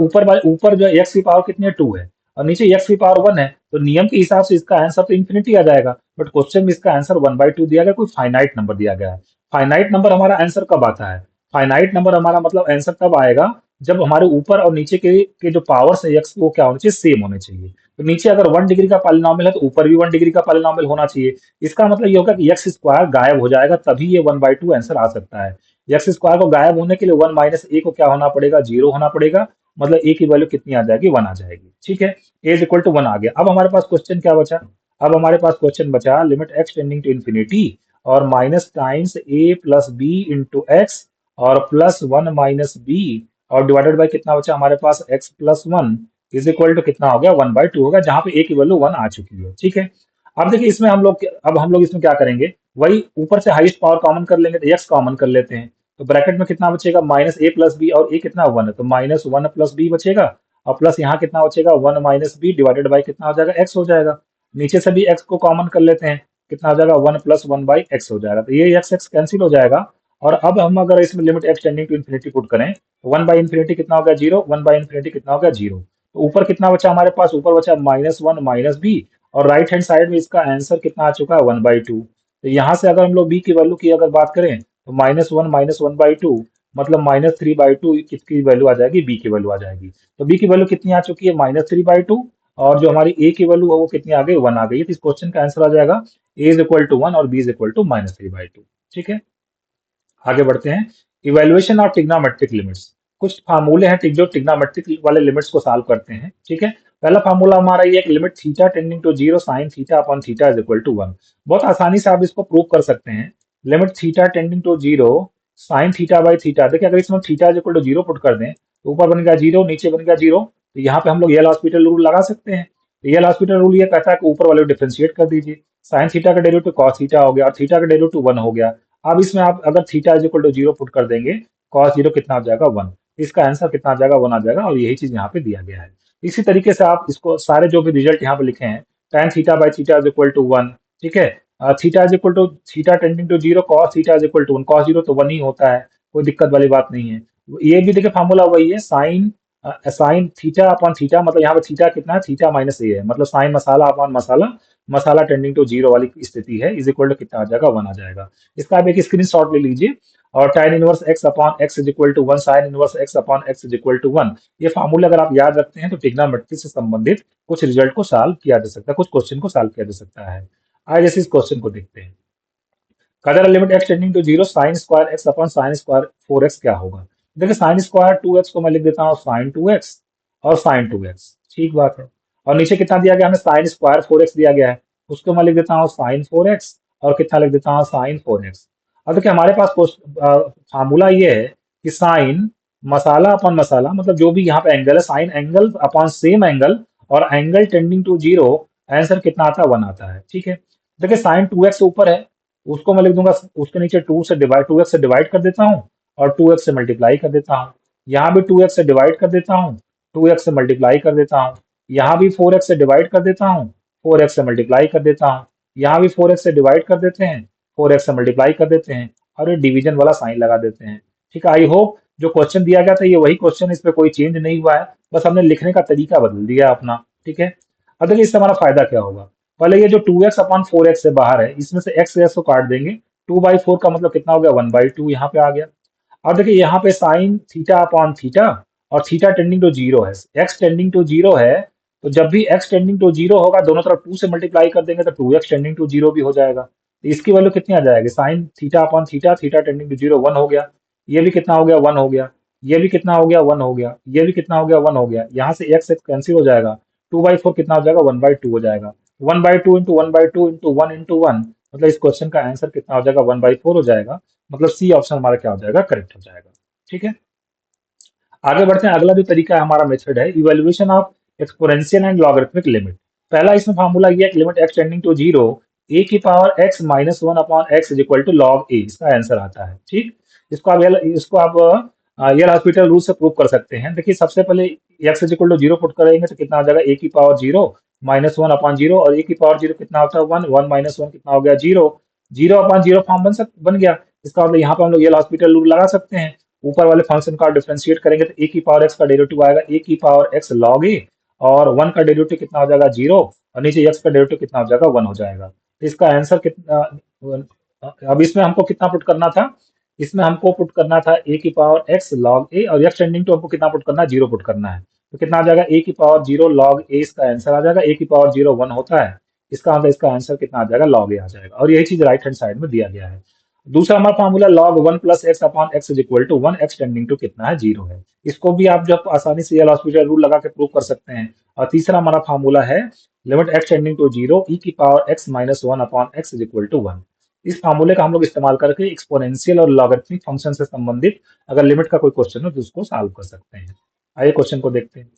ऊपर जो एक्स की पावर कितनी है, टू है, और नीचे एक्स की पावर वन है, तो नियम के हिसाब से इसका आंसर तो इन्फिनिटी आ जाएगा। बट क्वेश्चन में इसका आंसर 1/2 दिया गया, कोई फाइनाइट नंबर दिया गया है। फाइनाइट नंबर हमारा आंसर कब आता है, फाइनाइट नंबर हमारा मतलब आंसर तब आएगा जब हमारे ऊपर और नीचे के जो पावर्स है एक्स, वो क्या होने चाहिए, सेम होने चाहिए। तो नीचे अगर 1 डिग्री का पॉलिनॉमियल है तो ऊपर भी 1 डिग्री का पॉलिनॉमियल होना चाहिए। इसका मतलब ये होगा कि एक्स स्क्वायर गायब हो जाएगा, तभी ये 1/2 आंसर आ सकता है। एक्स स्क्वायर को गायब होने के लिए वन माइनस ए को क्या होना पड़ेगा, जीरो होना पड़ेगा। मतलब ए की वैल्यू कितनी आ जाएगी, वन आ जाएगी। ठीक है, a is equal to one आ गया। अब हमारे पास क्वेश्चन क्या बचा, अब हमारे पास क्वेश्चन बचा limit x tending to infinity और minus times a plus b into x और प्लस वन माइनस बी, और डिवाइडेड बाय कितना बचा हमारे पास, x plus one is equal to कितना हो गया, 1/2 होगा, जहां पे ए की वैल्यू वन आ चुकी है। ठीक है, अब देखिए इसमें हम लोग इसमें क्या करेंगे, वही ऊपर से हाईएस्ट पावर कॉमन कर लेंगे, तो एक्स कॉमन कर लेते हैं। तो ब्रैकेट में कितना बचेगा, माइनस ए प्लस बी, और ए कितना वन है, तो माइनस वन प्लस बी बचेगा। और प्लस यहाँ कितना बचेगा, one minus b divided by कितना हो जाएगा, एक्स हो जाएगा। नीचे से भी एक्स को कॉमन कर लेते हैं, कितना हो जाएगा, one plus one by x हो जाएगा। तो ये एक्स एक्स कैंसिल हो जाएगा। और अब हम अगर इसमें limit x tending to infinity put करें, तो वन बाई इन्फिनिटी कितना हो गया, जीरो। वन बाई इन्फिनिटी कितना हो गया, जीरो। तो ऊपर कितना बचा हमारे पास, ऊपर बचा माइनस वन माइनस बी, और राइट हैंड साइड में इसका आंसर कितना आ चुका है, 1/2। तो यहाँ से अगर हम लोग बी की वैल्यू की अगर बात करें, तो -1 - 1/2 मतलब -3/2 किसकी वैल्यू आ जाएगी, बी की वैल्यू आ जाएगी। तो बी की वैल्यू कितनी आ चुकी है, -3/2, और जो हमारी ए की वैल्यू है वो कितनी आ गई, वन आ गई है। तो इस क्वेश्चन का आंसर आ जाएगा ए इज इक्वल टू वन और बी इज इक्वल टू -3/2। ठीक है, आगे बढ़ते हैं। इवेल्युएशन ऑफ ट्रिग्नोमेट्रिक लिमिट्स, कुछ फार्मूले हैं जो ट्रिग्नोमेट्रिक वाले लिमिट्स को सॉल्व करते हैं। ठीक है, पहला फार्मूला हमारा ये, limit theta tending to zero sine theta upon theta is equal to one. बहुत आसानी से आप इसको प्रूव कर सकते हैं। Limit theta tending to zero sine theta by theta, देखिए अगर इसमें theta is equal to zero put कर दें, तो ऊपर बन गया जीरो, नीचे बन गया जीरो। तो यहाँ पे हम लोग यल हॉस्पिटल रूल लगा सकते हैं। तो यल हॉस्पिटल रूल ये कहता है कि ऊपर वाले डिफरेंशिएट कर दीजिए। साइन थीटा का डेरिवेटिव कॉस थीटा हो गया, और थीटा का डेरिवेटिव वन हो गया। अब इसमें आप अगर theta is equal to zero put कर देंगे, कॉस जीरो कितना हो जाएगा, वन। इसका आंसर कितना आ जाएगा, वन आ जाएगा, और यही चीज यहाँ पे दिया गया है। इसी तरीके से आप इसको सारे जो भी रिजल्ट यहाँ पे लिखे हैं, tan theta by theta is equal to one. ठीक है, theta is equal to theta tending to zero cos theta is equal to one, cos zero तो वन ही होता है, कोई दिक्कत वाली बात नहीं है। ये भी देखिए फार्मूला वही है, sine sine theta upon theta, मतलब यहाँ पे थीटा कितना है, थीटा माइनस ए है, मतलब साइन मसाला अपॉन मसाला, मसाला टेंडिंग टू जीरो वाली स्थिति है, इज इक्वल टू कितना आ जाएगा, 1 आ जाएगा। इसका आप एक स्क्रीनशॉट ले लीजिए। और tan inverse x upon x is equal to 1, sine inverse x upon x is equal to 1। ये फार्मूला अगर आप याद रखते हैं तो ट्रिग्नोमेट्री से संबंधित कुछ रिजल्ट को सॉल्व किया जा सकता है, कुछ क्वेश्चन को सॉल्व किया जा सकता है। आइए जैसे इस क्वेश्चन को देखते हैं। अगर limit x tending to zero sine square x upon sine square 4x क्या होगा। देखिए साइन स्क्वायर 2x को मैं लिख देता हूँ साइन 2x और साइन 2x, ठीक बात है। और नीचे कितना दिया गया हमें, साइन स्क्वायर 4x दिया गया है, उसको मैं लिख देता हूँ साइन 4x और कितना लिख देता हूँ साइन 4x। अब देखिए हमारे पास फार्मूला ये है कि साइन मसाला अपॉन मसाला, मतलब जो भी यहाँ पे एंगल है, sine angle upon same angle और angle tending to zero, answer कितना आता है, 1 आता है, ठीक है। देखिए साइन 2x ऊपर है, उसको मैं लिख दूंगा, उसके नीचे 2x से डिवाइड कर देता हूँ और 2x से मल्टीप्लाई कर देता हूँ। यहाँ भी 2x से डिवाइड कर देता हूँ, 2x से मल्टीप्लाई कर देता हूँ। यहाँ भी 4x से डिवाइड कर देता हूँ, 4x से मल्टीप्लाई कर देता हूँ। यहाँ भी 4x से डिवाइड कर देते हैं, 4x से मल्टीप्लाई कर देते हैं और ये डिवीजन वाला साइन लगा देते हैं। ठीक है, आई होप जो क्वेश्चन दिया गया था ये वही क्वेश्चन, इस पे कोई चेंज नहीं हुआ है, बस हमने लिखने का तरीका बदल दिया है अपना। ठीक है, अब देखिए इससे हमारा फायदा क्या होगा। पहले ये जो 2x अपॉन 4x से बाहर है, इसमें से x को काट देंगे, 2/4 का मतलब कितना हो गया, 1/2 यहाँ पे आ गया। अब देखिए यहाँ पे साइन थीटा अपॉन थीटा और थीटा टेंडिंग टू जीरो है, x टेंडिंग टू जीरो है, तो जब भी x टेंडिंग टू जीरो होगा दोनों तरफ 2 से मल्टीप्लाई कर देंगे तो 2x टेंडिंग टू जीरो भी हो जाएगा। तो इसकी वैल्यू कितनी आ जाएगी, sine theta upon theta, theta tending to zero 1 हो गया। ये भी कितना हो गया, 1 हो गया। ये भी कितना हो गया, 1 हो गया। ये भी कितना हो गया, 1 हो गया। यहाँ से x कैंसिल हो जाएगा, 2/4 कितना हो जाएगा, 1/2 हो जाएगा। 1/2 इंटू 1/2 इंटू 1 इंटू 1, मतलब इस क्वेश्चन का आंसर कितना हो जाएगा, 1/4 हो जाएगा। मतलब सी ऑप्शन हमारा क्या हो जाएगा, करेक्ट हो जाएगा। ठीक है, आगे बढ़ते हैं। अगला जो तरीका है हमारा मेथड है evaluation of exponential and logarithmic limit. पहला इसमें फार्मूला ये है कि limit x tending to zero a की power x minus 1 upon x is equal to log a, इसका आंसर आता है। ठीक, इसको आप एल हॉस्पिटल रूल से प्रूव कर सकते हैं। देखिए सबसे पहले x is equal to zero put करेंगे तो कितना आ जाएगा, ए की power zero minus 1 upon zero, और ए की पावर जीरो कितना होता है, 1, 1 माइनस 1 कितना हो गया, zero. Zero upon zero form बन गया। इसका मतलब यहाँ पे हम लोग एल हॉस्पिटल रूल लगा सकते हैं। ऊपर वाले फंक्शन का डिफरेंशिएट करेंगे तो ए की पावर एक्स का डेरिवेटिव आएगा ए की पावर एक्स लॉग ए, और 1 का डेरिवेटिव कितना हो जाएगा, जीरो, और नीचे एक्स का डेरिवेटिव कितना हो जाएगा, 1 हो जाएगा। तो इसका आंसर कितना, अब इसमें हमको कितना पुट करना था, इसमें हमको पुट करना था ए की पावर एक्स लॉग ए, और एक्स टेंडिंग टू हमको कितना पुट करना है, जीरो पुट करना है। तो कितना आ जाएगा, ए की पावर जीरो लॉग ए, इसका आंसर आ जाएगा। ए की पावर जीरो 1 होता है, इसका मतलब इसका आंसर कितना आ जाएगा, लॉग ए आ जाएगा। और यही चीज राइट हैंड साइड में दिया गया है। दूसरा हमारा formula log 1 plus x upon x is equal to 1, x tending to कितना है, जीरो है। इसको भी आप जब आसानी से एल हॉस्पिटल रूल लगा के प्रूव कर सकते हैं। और तीसरा हमारा फार्मूला है limit x tending to zero e की power x minus 1 upon x is equal to 1। इस फार्मूले का हम लोग इस्तेमाल करके एक्सपोनेंशियल और लॉगरिथमिक फंक्शन से संबंधित अगर लिमिट का कोई क्वेश्चन हो तो उसको सॉल्व कर सकते हैं। आइए क्वेश्चन को देखते हैं।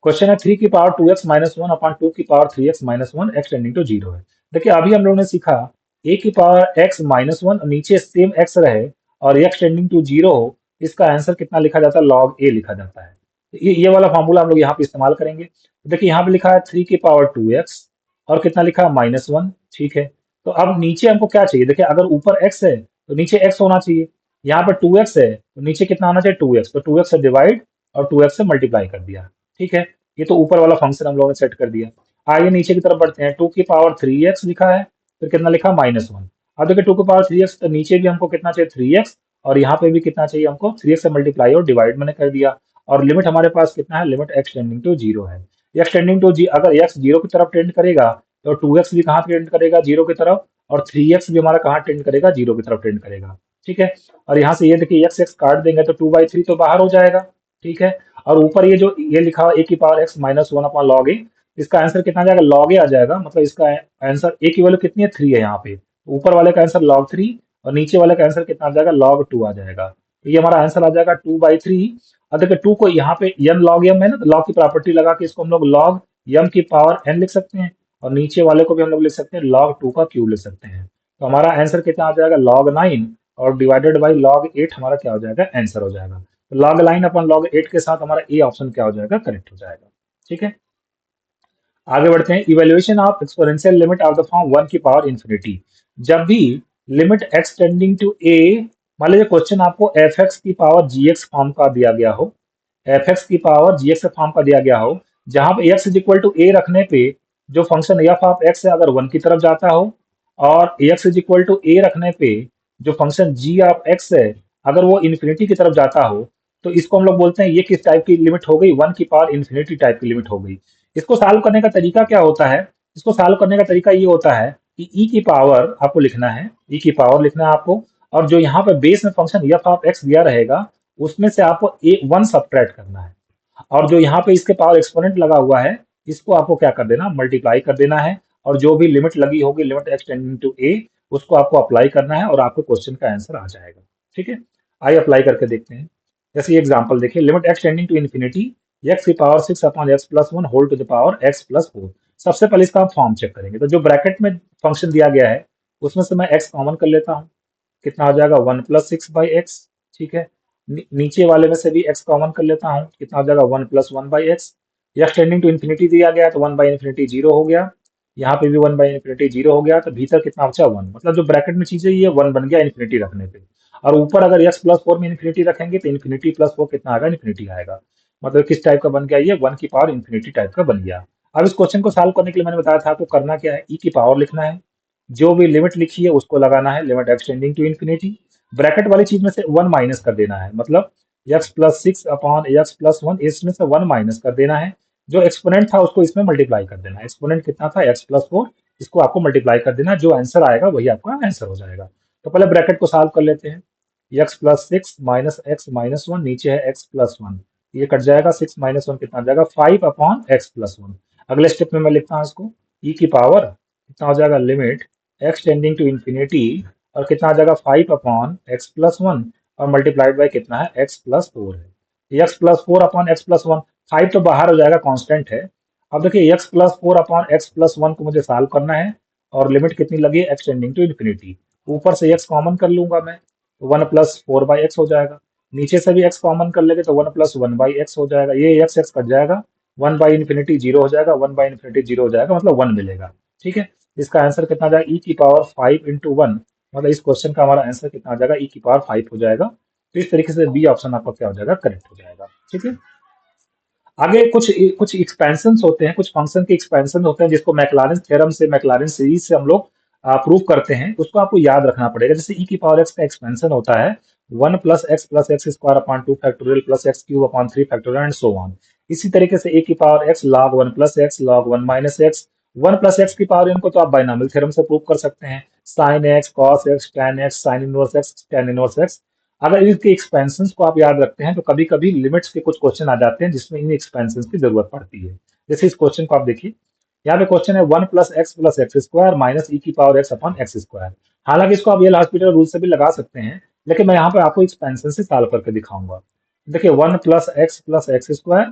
क्वेश्चन है 3 की पावर 2x माइनस 1 अपॉन 2 की power 3x minus 1, x tending to zero है। देखिए अभी हम लोगों ने सीखा a की पावर x माइनस 1 नीचे सेम x रहे और x टेंडिंग टू जीरो हो, इसका आंसर कितना लिखा जाता है, लॉग a लिखा जाता है। ये वाला फॉर्मूला हम लोग यहाँ पे इस्तेमाल करेंगे। देखिए यहाँ पे लिखा है 3 की पावर 2x और कितना लिखा है, माइनस 1। ठीक है, तो अब नीचे हमको क्या चाहिए, देखिए अगर ऊपर x है तो नीचे x होना चाहिए। यहाँ पे 2x है तो नीचे कितना आना चाहिए, 2x, तो 2x से डिवाइड और 2x से मल्टीप्लाई कर दिया। ठीक है, ये तो ऊपर वाला फंक्शन हम लोगों ने सेट कर दिया। आइए नीचे की तरफ बढ़ते हैं। 2 की पावर 3x लिखा है, फिर कितना लिखा, माइनस 1। अब देखिए 2 की पावर 3x, तो नीचे भी हमको कितना चाहिए, 3x, और यहाँ पे भी कितना चाहिए हमको, 3x से मल्टीप्लाई और डिवाइड मैंने कर दिया। और लिमिट हमारे पास कितना है, limit x tending to zero है। x टेंडिंग टू जी, अगर x जीरो की तरफ टेंड करेगा तो 2x भी कहाँ टेंड करेगा, जीरो की तरफ, और 3x भी हमारा कहाँ टेंड करेगा, जीरो की तरफ टेंड करेगा। ठीक है, और यहाँ से ये देखिए x काट देंगे तो 2/3 तो बाहर हो जाएगा। ठीक है, और ऊपर ये जो ये लिखा हुआ ए की power x minus 1 upon log a, इसका आंसर कितना आ जाएगा, लॉग ए आ जाएगा। मतलब इसका आंसर ए की वैल्यू कितनी है, 3 है यहाँ पे, ऊपर वाले का आंसर लॉग 3 और नीचे वाले का आंसर कितना आ जाएगा, लॉग 2 आ जाएगा। तो ये हमारा आंसर आ जाएगा 2/3। अब देखिए 2 को यहाँ पे एम लॉग एम है ना, तो लॉग की प्रॉपर्टी लगा के इसको हम लोग लॉग एम की पावर एन लिख सकते हैं, और नीचे वाले को भी हम लोग लिख सकते हैं लॉग 2 का क्यूब लिख सकते हैं। तो हमारा आंसर कितना आ जाएगा, लॉग 9 और डिवाइडेड बाई लॉग 8 हमारा क्या हो जाएगा, आंसर हो जाएगा। तो लॉग 9 अपॉन लॉग 8 के साथ हमारा ए ऑप्शन क्या हो जाएगा, करेक्ट हो जाएगा। ठीक है, आगे बढ़ते हैं। Evaluation of exponential limit of the form 1 की पावर इंफिनिटी। जब भी लिमिट एक्स टेंडिंग टू ए, मान लीजिए क्वेश्चन आपको एफ एक्स की पावर जी एक्स फॉर्म का दिया गया हो, एफ एक्स की पावर जी एक्स के फॉर्म का दिया गया हो, जहां पे एक्स इज इक्वल टू ए रखने पे जो फंक्शन एफ ऑफ एक्स है अगर वन की तरफ जाता हो, और एक्स इज इक्वल टू ए रखने पे जो फंक्शन जी ऑफ एक्स है अगर वो इन्फिनिटी की तरफ जाता हो, तो इसको हम लोग बोलते हैं ये किस टाइप की लिमिट हो गई, वन की पावर इन्फिनिटी टाइप की लिमिट हो गई। इसको सॉल्व करने का तरीका क्या होता है? इसको सॉल्व करने का तरीका ये होता है कि ई की पावर आपको लिखना है, ई की पावर लिखना है आपको, और जो यहाँ पे बेस में फंक्शन एफ ऑफ एक्स दिया रहेगा उसमें से आपको ए वन सब्ट्रैक्ट करना है, और जो यहाँ पे इसके पावर एक्सपोनेंट लगा हुआ है इसको आपको क्या कर देना, मल्टीप्लाई कर देना है, और जो भी लिमिट लगी होगी लिमिट एक्स टेंडिंग टू ए उसको आपको अप्लाई करना है और आपको क्वेश्चन का आंसर आ जाएगा। ठीक है, आइए अप्लाई करके देखते हैं। जैसे ये एग्जांपल देखिए, limit x tending to infinity x की power 6 upon x plus one whole to the power x plus four. सबसे पहले इसका हम फॉर्म चेक करेंगे, तो जो ब्रैकेट में फंक्शन दिया गया है उसमें से मैं एक्स कॉमन कर लेता हूँ, कितना हो जाएगा 1 + 6/x। ठीक है, नीचे वाले में से भी x कॉमन कर लेता हूँ, कितना हो जाएगा 1 + 1/x। यह टेंडिंग टू इन्फिनिटी दिया गया तो 1/∞ 0 हो गया, यहाँ पे भी 1/∞ 0 हो गया, तो भीतर कितना बचा 1, मतलब जो ब्रैकेट में चीज है ये 1 बन गया इन्फिनिटी रखने पे। और ऊपर अगर x+4 में इन्फिनिटी रखेंगे तो इन्फिनिटी प्लस फोर कितना आएगा, इन्फिनिटी आएगा। मतलब किस टाइप का बन गया, ये 1 की पावर इन्फिनिटी टाइप का बन गया। अब इस क्वेश्चन को सॉल्व करने के लिए मैंने बताया था आपको करना क्या है, ई की पावर लिखना है, जो भी लिमिट लिखी है उसको लगाना है, limit x tending to infinity, bracket वाली चीज में से वन माइनस कर देना है, मतलब x+6 अपॉन x+1 इसमें से वन माइनस कर देना है, जो एक्सपोनेंट था उसको इसमें मल्टीप्लाई कर देना है, एक्सपोनेंट कितना था x+4, इसको आपको मल्टीप्लाई कर देना, जो आंसर आएगा वही आपका आंसर हो जाएगा। तो पहले ब्रैकेट को सॉल्व कर लेते हैं, x+6 minus x minus one, नीचे है x+1, ये कट जाएगा, 6 माइनस वन कितना आ जाएगा 5 अपॉन x+1। अगले स्टेप में मैं लिखता हूँ इसको, ई की पावर कितना हो जाएगा, limit x tending to infinity, और कितना आ जाएगा 5 अपॉन x+1, और मल्टीप्लाइड बाय कितना है x+4 है, x+4 अपॉन x+1, 5 तो बाहर हो जाएगा कांस्टेंट है। अब देखिए x+4 अपॉन x+1 को मुझे सॉल्व करना है, और लिमिट कितनी लगी है एक्स टेंडिंग टू इन्फिनिटी, ऊपर से x कॉमन कर लूंगा मैं, तो 1+4/x हो जाएगा, नीचे से भी x कॉमन कर लेंगे तो 1+1/x हो जाएगा, ये x कट जाएगा, 1/∞ 0 हो जाएगा, 1/∞ 0 हो जाएगा, मतलब 1 मिलेगा। ठीक है, इसका आंसर कितना आ जाएगा, ई की पावर 5 इंटू वन, मतलब इस क्वेश्चन का हमारा आंसर कितना आ जाएगा, ई की पावर 5 हो जाएगा। तो इस तरीके से बी ऑप्शन आपका क्या हो जाएगा, करेक्ट हो जाएगा। ठीक है, आगे कुछ कुछ एक्सपेंशन होते हैं, कुछ फंक्शन के एक्सपेंशन होते हैं जिसको मैक्लारेंस थ्योरम से, मैक्लारेंस सीरीज से हम लोग प्रूव करते हैं, उसको आपको याद रखना पड़ेगा। जैसे ई की पावर एक्स का एक्सपेंशन होता है 1 + x + x² upon 2 factorial plus x³ upon 3 factorial and so on. इसी तरीके से ए की power x log 1 + x log 1 - x, 1 + x की पावर इनको तो आप बाइनोमियल थ्योरम से प्रूव कर सकते हैं, sin x cos x tan x sin inverse x tan inverse x। अगर इसके एक्सपेंशंस को आप याद रखते हैं तो कभी कभी लिमिट्स के कुछ क्वेश्चन आ जाते हैं जिसमें इन एक्सपेंशंस की जरूरत पड़ती है। जैसे इस क्वेश्चन को आप देखिए, यहाँ पे क्वेश्चन है 1 + x + x² माइनस ई की power x upon x square. हालांकि इसको आप ये हॉस्पिटल रूल से भी लगा सकते हैं, लेकिन मैं यहाँ पे आपको एक्सपेंशन से सॉल्व करके दिखाऊंगा। देखिए 1 + x + x²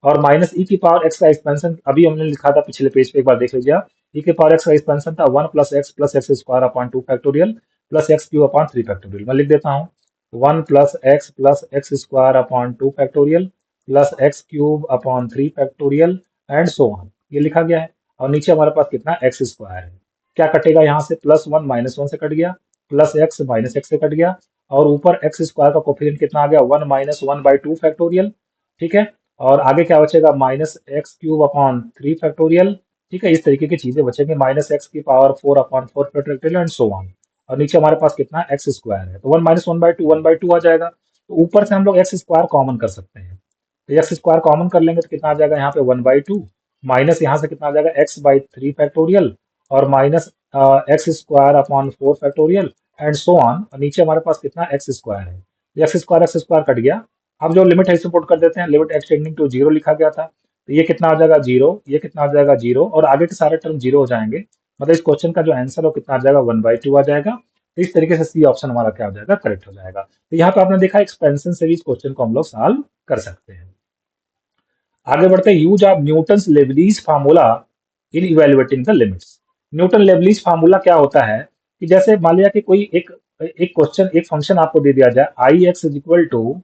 और माइनस ई की पावर x का एक्सपेंशन अभी हमने लिखा था पिछले पेज पे, एक बार देख लीजिए आप। ई की पावर x का एक्सपेंशन था 1 + x + x² upon 2 factorial plus x³ upon 3 factorial. मैं लिख देता हूँ 1 + x + x² upon 2 factorial plus x³ upon 3 factorial and so on, ये लिखा गया है। और नीचे हमारे पास कितना x² है, क्या कटेगा यहाँ से, +1 -1 से कट गया, प्लस एक्स माइनस एक्स से कट गया, और ऊपर x² का कोफिशिएंट कितना आ गया 1 - 1/2 फैक्टोरियल। ठीक है, और आगे क्या बचेगा -x³ अपॉन 3 फैक्टोरियल। ठीक है, इस तरीके की चीजें बचेंगे, -x की power 4 upon 4 factorial and so on. और नीचे हमारे पास कितना x² है, तो 1 - 1/2 1/2 आ जाएगा, तो ऊपर से हम लोग x² कॉमन कर सकते हैं, तो x² कॉमन कर लेंगे तो कितना आ जाएगा यहाँ पे 1/2, माइनस यहाँ से कितना आ जाएगा x/3 फैक्टोरियल, और minus x² upon 4 factorial and so on, और नीचे हमारे पास कितना x² है, x² कट गया। अब जो लिमिट है इसे पुट कर देते हैं, लिमिट एक्स टेंडिंग टू 0 लिखा गया था, तो ये कितना आ जाएगा 0, ये कितना आ जाएगा 0, और आगे के सारे टर्म 0 हो जाएंगे, मतलब इस क्वेश्चन का जो आंसर हो कितना आ जाएगा 1/2 आ जाएगा। तो इस तरीके से सी ऑप्शन हमारा क्या हो जाएगा, करेक्ट हो जाएगा। तो यहाँ पे आपने देखा एक्सपेंशन से भी इस क्वेश्चन को हम लोग सॉल्व कर सकते हैं। आगे बढ़ते हैं, use of Newton's Lebanese formula in evaluating the limits. Newton Lebanese formula क्या होता है कि जैसे मान लिया कि कोई एक एक क्वेश्चन, एक फंक्शन आपको दे दिया जाए, I x is equal to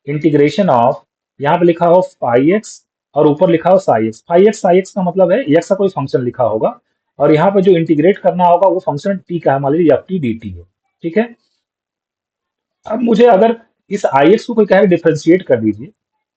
integration of, यहाँ पे लिखा हो फाई एक्स और ऊपर लिखा हो साई एक्स। फाई एक्स का मतलब है एक्स का कोई फंक्शन लिखा होगा, और यहाँ पे जो इंटीग्रेट करना होगा वो फंक्शन टी का है, मान लीजिए एफ टी डी टी है। ठीक है, अब मुझे अगर इस आई एक्स को कोई कहे डिफ्रेंशिएट कर दीजिए,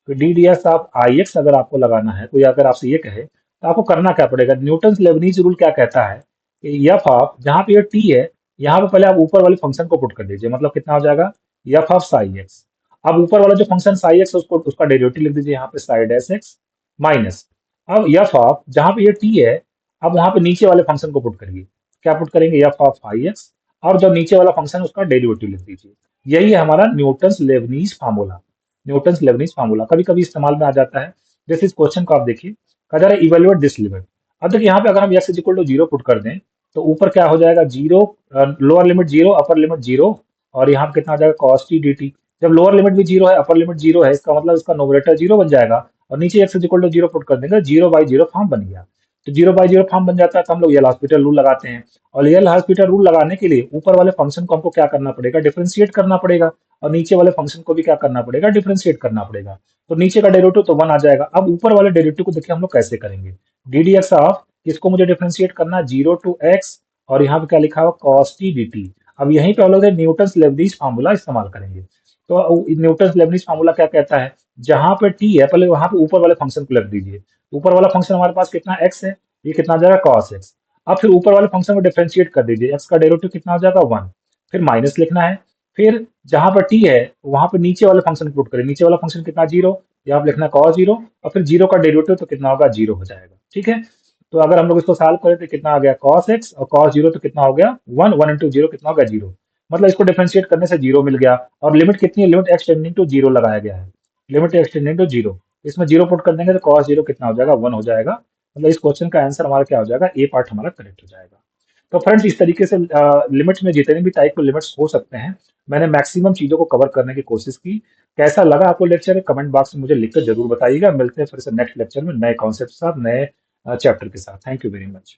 तो D D S of I x अगर आपको लगाना है, कोई अगर आपसे ये कहे तो आपको करना क्या पड़ेगा? न्यूटन लेबनीज रूल क्या कहता है कि एफ ऑफ, जहाँ पे ये टी है, यहाँ पे पहले आप ऊपर वाले फंक्शन को पुट कर दीजिए, मतलब कितना हो जाएगा? F of Sai x. अब ऊपर वाला जो फंक्शन साई एक्स उसको उसका डेरिवेटिव लिख दीजिए यहाँ पे साई डैश एक्स माइनस, अब एफ ऑफ जहाँ पे ये टी है, अब वहां पे नीचे वाले फंक्शन को पुट करिए। क्या पुट करेंगे? एफ ऑफ आई एक्स, और जो नीचे वाला फंक्शन उसका डेरिवेटिव लिख दीजिए। यही है हमारा Newton's Lebanese formula. Newton's Lebanese formula कभी कभी इस्तेमाल में आ जाता है। जैसे इस क्वेश्चन को आप देखिए, कहा जा रहा है इवेल्युएट दिस लिमिट। अब देखिए यहाँ पे अगर हम x is equal to zero put कर दें तो ऊपर क्या हो जाएगा? Zero, lower limit zero, upper limit zero, और यहाँ पे कितना आ जाएगा? Cos t d t. जब लोअर लिमिट भी जीरो है, अपर लिमिट जीरो है, इसका मतलब इसका नोमरेटर जीरो बन जाएगा, और नीचे x is equal to zero put कर देंगे, जीरो बाई जीरो फॉर्म बन गया। तो जीरो बाई जीरो फॉर्म बन जाता है तो हम लोग एल हॉस्पिटल रूल लगाते हैं, और एल हॉस्पिटल रूल लगाने के लिए ऊपर वाले फंक्शन को हमको क्या करना पड़ेगा? डिफरेंशिएट करना पड़ेगा, और नीचे वाले फंक्शन को भी क्या करना पड़ेगा? डिफरेंशिएट करना पड़ेगा। तो नीचे का डेरिवेटिव तो वन आ जाएगा। अब ऊपर वाले डेरिवेटिव को देखिए हम लोग कैसे करेंगे? डी डी एक्स ऑफ, इसको मुझे डिफरेंशिएट करना है जीरो टू एक्स, और यहाँ पे क्या लिखा हुआ? Cos t d T. अब यहीं पे हम लोग न्यूटन्स लेबनीज फार्मूला इस्तेमाल करेंगे। तो न्यूटन्स लेबनीज फार्मूला क्या कहता है? जहां पे टी है, पहले वहां पे ऊपर वाले फंक्शन को लिख दीजिए। ऊपर वाला फंक्शन हमारे पास कितना? एक्स है, ये कितना आ जाएगा? Cos x. अब फिर ऊपर वाले फंक्शन को डिफरेंशिएट कर दीजिए, एक्स का डेरिवेटिव कितना हो जाएगा? वन। फिर माइनस लिखना है, फिर जहां पर टी है वहां पर नीचे वाले फंक्शन को पुट करें। नीचे वाला फंक्शन कितना? जीरो, यहाँ पे लिखना कॉस जीरो, और फिर जीरो का डेरिवेटिव तो कितना होगा? जीरो हो जाएगा। ठीक है, तो अगर हम लोग इसको सॉल्व करें तो कितना आ गया? कॉस एक्स, और कॉस जीरो तो कितना हो गया? वन, वन इंटू जीरो कितना होगा? जीरो। मतलब इसको डिफरेंशिएट करने से जीरो मिल गया, और लिमिट कितनी है? Limit x tending to zero लगाया गया है, limit x tending to zero. इसमें जीरो पुट कर देंगे तो कॉस जीरो कितना हो जाएगा? वन हो जाएगा। मतलब इस क्वेश्चन का आंसर हमारा क्या हो जाएगा? ए पार्ट हमारा करेक्ट हो जाएगा। तो फ्रेंड्स, इस तरीके से लिमिट्स में जितने भी टाइप के लिमिट्स हो सकते हैं, मैंने मैक्सिमम चीजों को कवर करने की कोशिश की। कैसा लगा आपको लेक्चर? कमेंट बॉक्स में मुझे लिखकर जरूर बताइएगा। मिलते हैं फिर से नेक्स्ट लेक्चर में नए कॉन्सेप्ट के साथ, नए चैप्टर के साथ। Thank you very much.